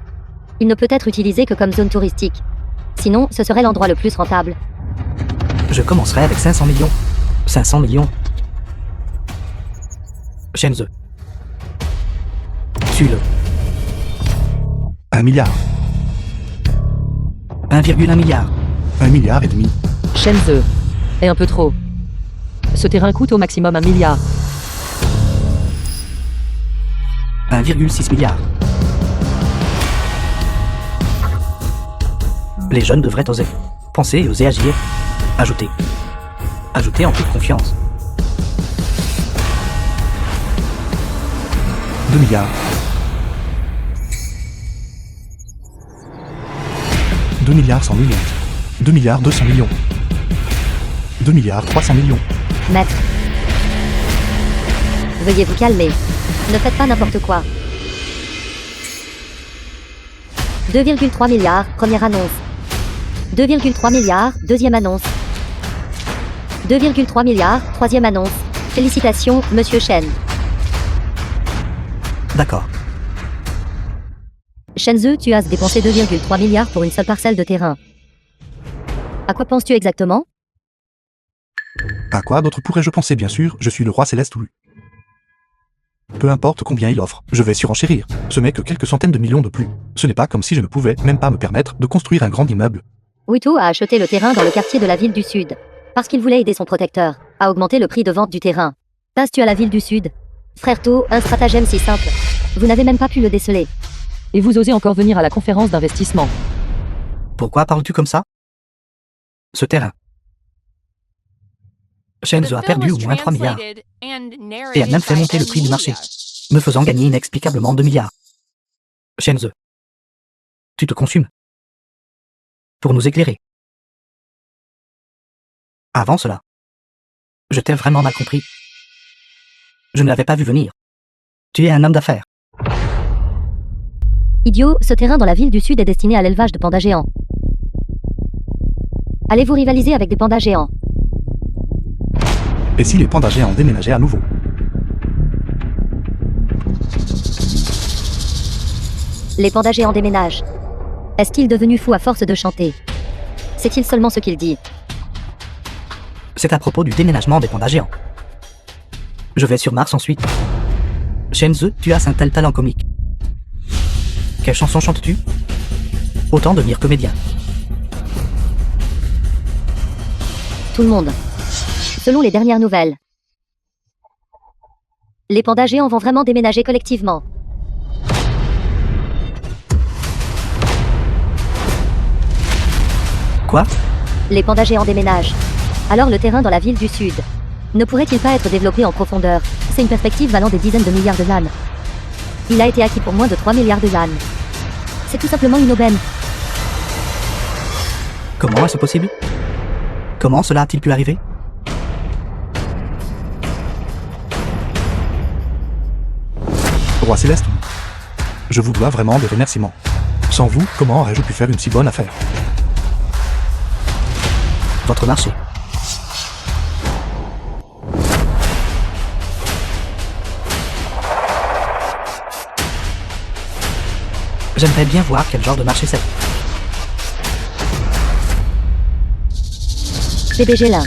Il ne peut être utilisé que comme zone touristique. Sinon, ce serait l'endroit le plus rentable. Je commencerai avec 500 millions. 500 millions. Shenzhe. Suis-le. 1 milliard. 1,1 milliard. 1 milliard et demi. Shenzhe. Est un peu trop. Ce terrain coûte au maximum 1 milliard. 1,6 milliard. Les jeunes devraient oser. Penser et oser agir. Ajouter. Ajouter en toute confiance. 2 milliards. 2 milliards 100 millions. 2 milliards 200 millions. 2 milliards 300 millions. Maître. Veuillez vous calmer. Ne faites pas n'importe quoi. 2,3 milliards, première annonce. 2,3 milliards, deuxième annonce. 2,3 milliards, troisième annonce. Félicitations, Monsieur Shen. D'accord. Shenzhe, tu as dépensé 2,3 milliards pour une seule parcelle de terrain. À quoi penses-tu exactement? À quoi d'autre pourrais-je penser? Bien sûr, je suis le roi Céleste Wu. Peu importe combien il offre, je vais surenchérir. Ce n'est que quelques centaines de millions de plus. Ce n'est pas comme si je ne pouvais même pas me permettre de construire un grand immeuble. Wuto a acheté le terrain dans le quartier de la ville du Sud. Parce qu'il voulait aider son protecteur à augmenter le prix de vente du terrain. Passes-tu à la ville du Sud? Frère To, un stratagème si simple. Vous n'avez même pas pu le déceler. Et vous osez encore venir à la conférence d'investissement. Pourquoi parles-tu comme ça? Ce terrain. The Shenzhe a film perdu was au moins 3 milliards. translated and Et a narrated même fait by monter le prix du marché, M-Media. me faisant gagner inexplicablement 2 milliards. Shenzhe. Tu te consumes. Pour nous éclairer. Avant cela. Je t'ai vraiment mal compris. Je ne l'avais pas vu venir. Tu es un homme d'affaires. Idiot, ce terrain dans la ville du Sud est destiné à l'élevage de pandas géants. Allez-vous rivaliser avec des pandas géants? Et si les pandas géants déménageaient à nouveau? Les pandas géants déménagent. Est-il devenu fou à force de chanter? C'est-il seulement ce qu'il dit? C'est à propos du déménagement des pandas géants. Je vais sur Mars ensuite. Shenzhe, tu as un tel talent comique. Quelle chanson chantes-tu? Autant devenir comédien. Tout le monde. Selon les dernières nouvelles, les pandas géants vont vraiment déménager collectivement. Quoi? Les pandas géants déménagent. Alors le terrain dans la ville du Sud ne pourrait-il pas être développé en profondeur? C'est une perspective valant des dizaines de milliards de yuan. Il a été acquis pour moins de 3 milliards de yuan. C'est tout simplement une aubaine. Comment est-ce possible? Comment cela a-t-il pu arriver? Roi Céleste Wu. Je vous dois vraiment des remerciements. Sans vous, comment aurais-je pu faire une si bonne affaire? Votre marché. J'aimerais bien voir quel genre de marché c'est. PDG Lin.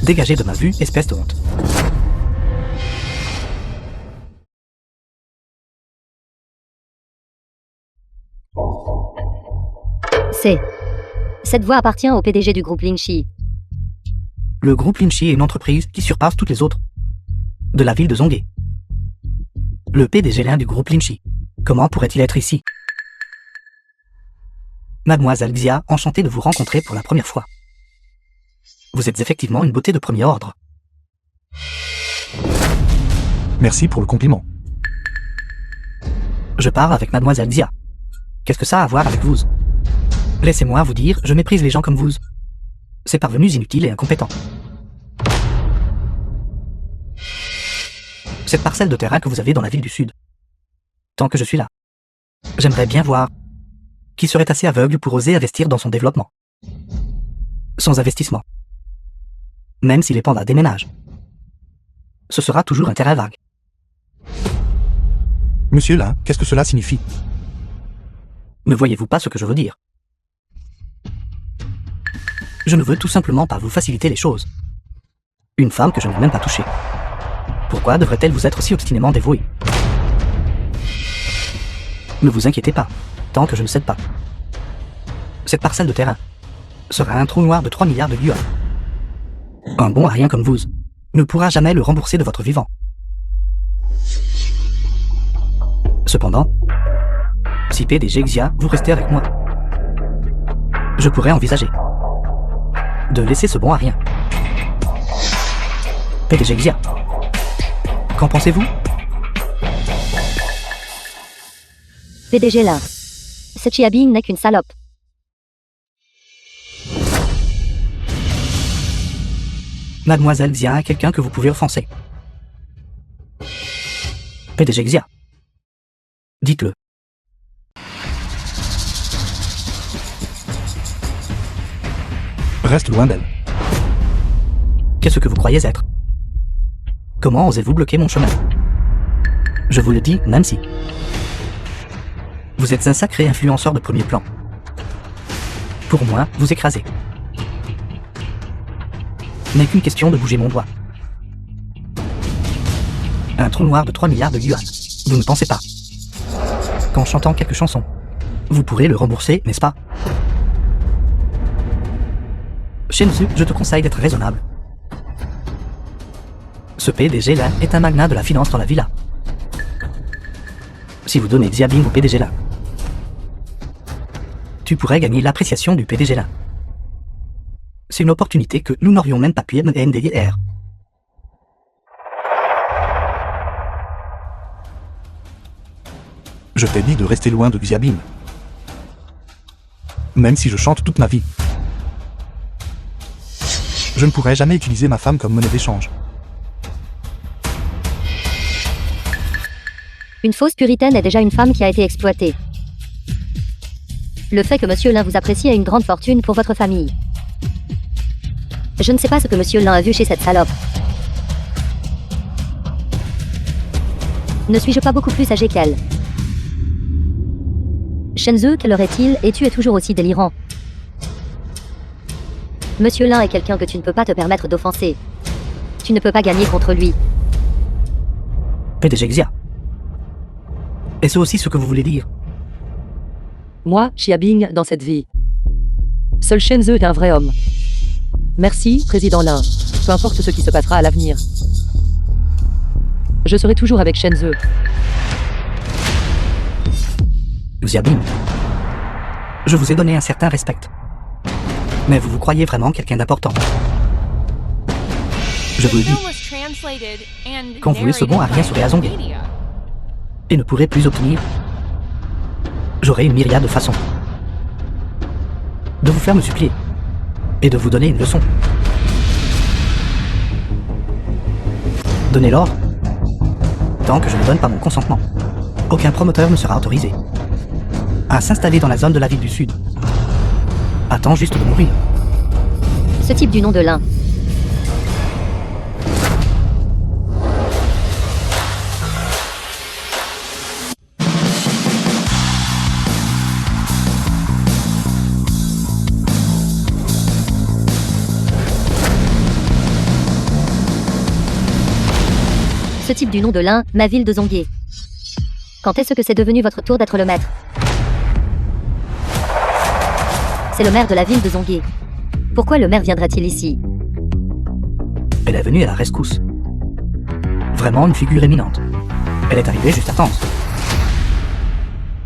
Dégagez de ma vue, espèce de honte. Cette voie appartient au PDG du groupe Lingxi. Le groupe Lingxi est une entreprise qui surpasse toutes les autres. De la ville de Zhonghe. Le PDG Lin du groupe Lingxi. Comment pourrait-il être ici? Mademoiselle Xia, enchanté de vous rencontrer pour la première fois. Vous êtes effectivement une beauté de premier ordre. Merci pour le compliment. Je pars avec Mademoiselle Xia. Qu'est-ce que ça a à voir avec vous? Laissez-moi vous dire, je méprise les gens comme vous. C'est parvenus inutiles et incompétents. Cette parcelle de terrain que vous avez dans la ville du Sud. Tant que je suis là, j'aimerais bien voir qui serait assez aveugle pour oser investir dans son développement. Sans investissement, même si les pandas déménagent, ce sera toujours un terrain vague. Monsieur là, qu'est-ce que cela signifie? Ne voyez-vous pas ce que je veux dire? Je ne veux tout simplement pas vous faciliter les choses. Une femme que je n'ai même pas touchée. Pourquoi devrait-elle vous être si obstinément dévouée? Ne vous inquiétez pas, tant que je ne cède pas. Cette parcelle de terrain sera un trou noir de 3 milliards de yuan. Un bon à rien comme vous ne pourra jamais le rembourser de votre vivant. Cependant, si PDG Xia, vous restez avec moi, je pourrais envisager de laisser ce bon à rien. PDG Xia, qu'en pensez-vous? PDG là. Ce Chiabing n'est qu'une salope. Mademoiselle Xia est quelqu'un que vous pouvez offenser. PDG Xia, dites-le. Reste loin d'elle. Qu'est-ce que vous croyez être? Comment osez-vous bloquer mon chemin? Je vous le dis, même si vous êtes un sacré influenceur de premier plan. Pour moi, vous écraser n'est qu'une question de bouger mon doigt. Un trou noir de 3 milliards de yuan. Vous ne pensez pas qu'en chantant quelques chansons, vous pourrez le rembourser, n'est-ce pas? Shenzhou, je te conseille d'être raisonnable. Ce PDG là est un magnat de la finance dans la villa. Si vous donnez Xiabing au PDG là, tu pourrais gagner l'appréciation du PDG là. C'est une opportunité que nous n'aurions même pas pu MNDR. Je t'ai dit de rester loin de Xiabin. Même si je chante toute ma vie. Je ne pourrai jamais utiliser ma femme comme monnaie d'échange. Une fausse puritaine est déjà une femme qui a été exploitée. Le fait que Monsieur Lin vous apprécie est une grande fortune pour votre famille. Je ne sais pas ce que Monsieur Lin a vu chez cette salope. Ne suis-je pas beaucoup plus âgé qu'elle? Shenzhou, quelle heure est-il et tu es toujours aussi délirant? Monsieur Lin est quelqu'un que tu ne peux pas te permettre d'offenser. Tu ne peux pas gagner contre lui. PDG Xia. Est-ce aussi ce que vous voulez dire? Moi, Xiabing, dans cette vie. Seul Shenzhou est un vrai homme. Merci, Président Lin. Peu importe ce qui se passera à l'avenir. Je serai toujours avec Shenzhou. Xiabing, je vous ai donné un certain respect. Mais vous vous croyez vraiment quelqu'un d'important. Je vous le dis, quand vous voulez ce bon à rien serait à Zongué et ne pourrez plus obtenir, j'aurai une myriade de façons de vous faire me supplier et de vous donner une leçon. Donnez l'ordre. Tant que je ne donne pas mon consentement, aucun promoteur ne sera autorisé à s'installer dans la zone de la ville du Sud. Attends juste de mourir. Ce type du nom de Lin. Ce type du nom de Lin, ma ville de Zongué. Quand est-ce que c'est devenu votre tour d'être le maître? C'est le maire de la ville de Zongué. Pourquoi le maire viendrait-il ici? Elle est venue à la rescousse. Vraiment une figure éminente. Elle est arrivée juste à temps.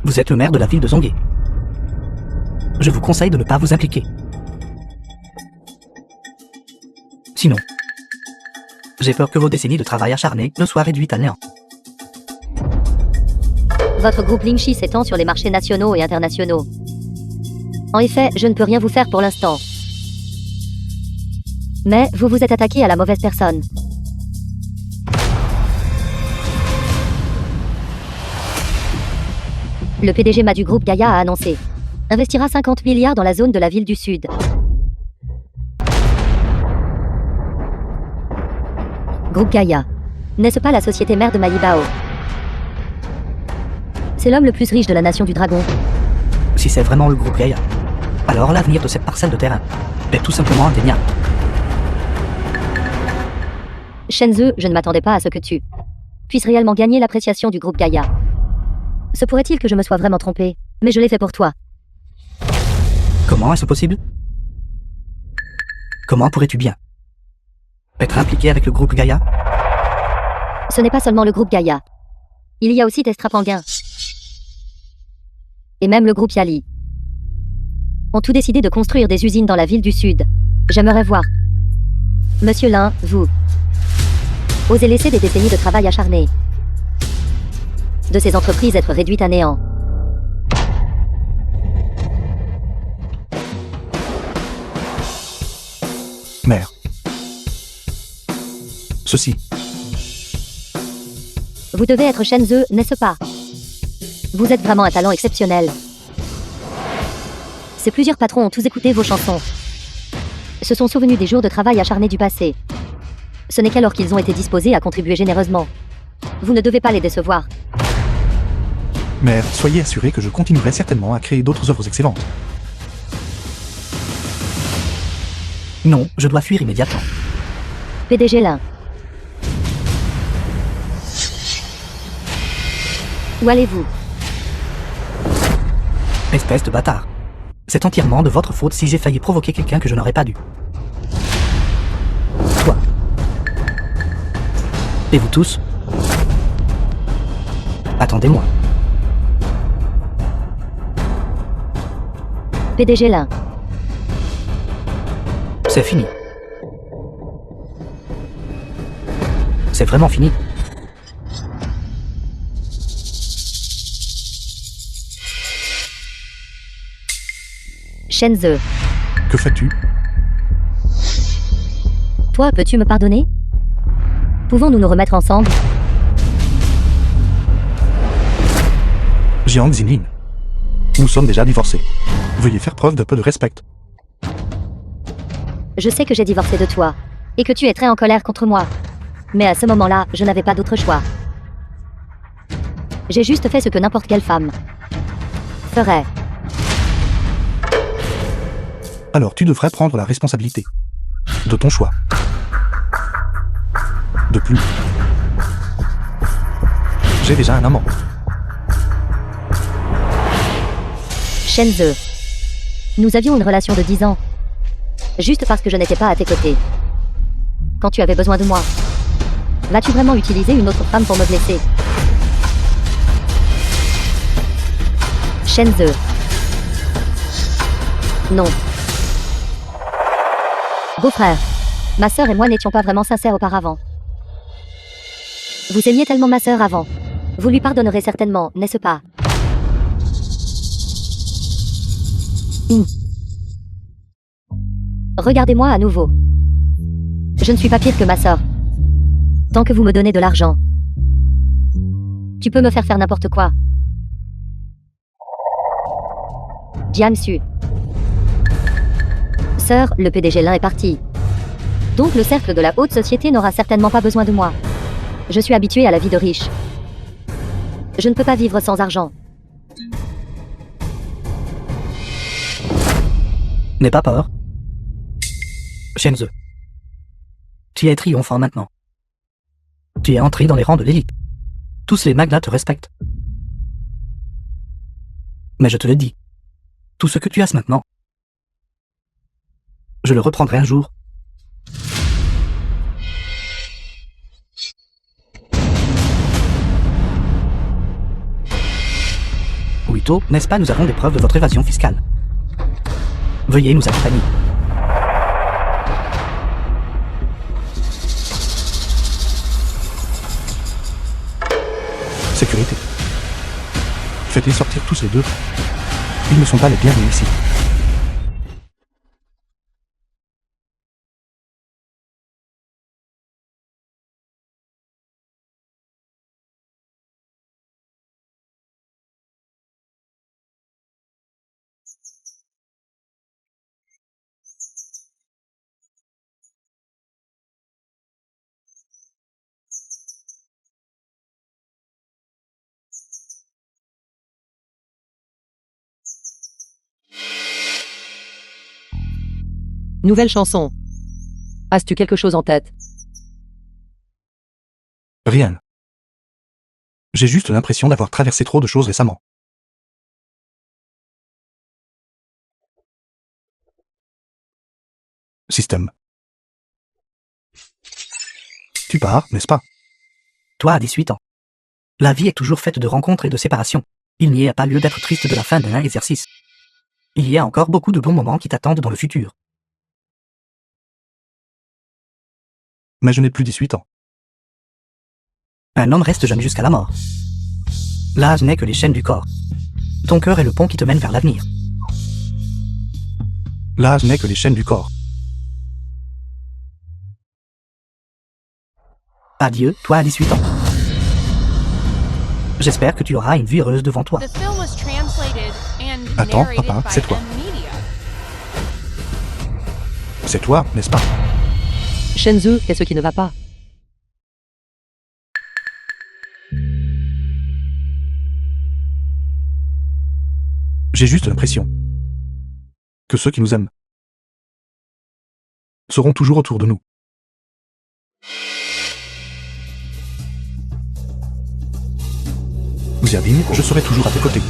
Vous êtes le maire de la ville de Zongué. je vous conseille de ne pas vous impliquer. Sinon, j'ai peur que vos décennies de travail acharné ne soient réduites à néant. Votre groupe Lingxi s'étend sur les marchés nationaux et internationaux. En effet, je ne peux rien vous faire pour l'instant. Mais vous vous êtes attaqué à la mauvaise personne. Le PDG du groupe Gaïa a annoncé investira 50 milliards dans la zone de la ville du Sud. Groupe Gaïa. N'est-ce pas la société mère de Malibao? C'est l'homme le plus riche de la nation du dragon. Si c'est vraiment le groupe Gaïa, alors l'avenir de cette parcelle de terrain est tout simplement indéniable. Shenzhe, je ne m'attendais pas à ce que tu puisses réellement gagner l'appréciation du groupe Gaïa. Se pourrait-il que je me sois vraiment trompé, mais je l'ai fait pour toi. Comment est-ce possible? Comment pourrais-tu bien être impliqué avec le groupe Gaïa? Ce n'est pas seulement le groupe Gaïa. Il y a aussi Testrapanguin. Et même le groupe Yali. Ont tout décidé de construire des usines dans la ville du Sud. J'aimerais voir. Monsieur Lin, vous osez laisser des décennies de travail acharné de ces entreprises être réduites à néant. Mère. Ceci. Vous devez être Shenzhe, n'est-ce pas? Vous êtes vraiment un talent exceptionnel. Ces plusieurs patrons ont tous écouté vos chansons. Se sont souvenus des jours de travail acharné du passé. Ce n'est qu'alors qu'ils ont été disposés à contribuer généreusement. Vous ne devez pas les décevoir. Mère, soyez assurée que je continuerai certainement à créer d'autres œuvres excellentes. Non, je dois fuir immédiatement. PDG Lin. Où allez-vous? Espèce de bâtard. C'est entièrement de votre faute si j'ai failli provoquer quelqu'un que je n'aurais pas dû. Toi. Et vous tous. Attendez-moi. PDG Lin. C'est fini. C'est vraiment fini. Shenzhe. Que fais-tu? Toi, peux-tu me pardonner? Pouvons-nous nous remettre ensemble? Jiang Xinlin. Nous sommes déjà divorcés. Veuillez faire preuve d'un peu de respect. Je sais que j'ai divorcé de toi, et que tu es très en colère contre moi. Mais à ce moment-là, je n'avais pas d'autre choix. J'ai juste fait ce que n'importe quelle femme ferait. Alors tu devrais prendre la responsabilité de ton choix. De plus, j'ai déjà un amant. Shenzhe. Nous avions une relation de 10 ans. Juste parce que je n'étais pas à tes côtés. Quand tu avais besoin de moi. Vas-tu vraiment utiliser une autre femme pour me blesser? Shenzhe. Non. Beau-frère. Ma sœur et moi n'étions pas vraiment sincères auparavant. Vous aimiez tellement ma sœur avant. Vous lui pardonnerez certainement, n'est-ce pas? Regardez-moi à nouveau. Je ne suis pas pire que ma sœur. Tant que vous me donnez de l'argent. Tu peux me faire n'importe quoi. Jiangsu. Sœur, le PDG Lin est parti. Donc le cercle de la haute société n'aura certainement pas besoin de moi. Je suis habitué à la vie de riche. Je ne peux pas vivre sans argent. N'aie pas peur. Shenzhe. Tu es triomphant maintenant. Tu es entré dans les rangs de l'élite. Tous les magnats te respectent. Mais je te le dis, tout ce que tu as maintenant, je le reprendrai un jour. Wito, n'est-ce pas, nous avons des preuves de votre évasion fiscale. Veuillez nous accompagner. Sécurité. Faites-les sortir tous les deux. Ils ne sont pas les bienvenus ici. Nouvelle chanson. As-tu quelque chose en tête? Rien. J'ai juste l'impression d'avoir traversé trop de choses récemment. Système. Tu pars, n'est-ce pas? Toi à 18 ans. La vie est toujours faite de rencontres et de séparations. Il n'y a pas lieu d'être triste de la fin d'un exercice. Il y a encore beaucoup de bons moments qui t'attendent dans le futur. Mais je n'ai plus 18 ans. Un homme reste jeune jusqu'à la mort. L'âge n'est que les chaînes du corps. Ton cœur est le pont qui te mène vers l'avenir. L'âge n'est que les chaînes du corps. Adieu, toi à 18 ans. J'espère que tu auras une vie heureuse devant toi. The film was translated and Attends, narrated papa, by c'est toi. M-Media. C'est toi, n'est-ce pas? Shenzhou, qu'est-ce qui ne va pas? J'ai juste l'impression que ceux qui nous aiment seront toujours autour de nous. Xiaobin, je serai toujours à tes côtés.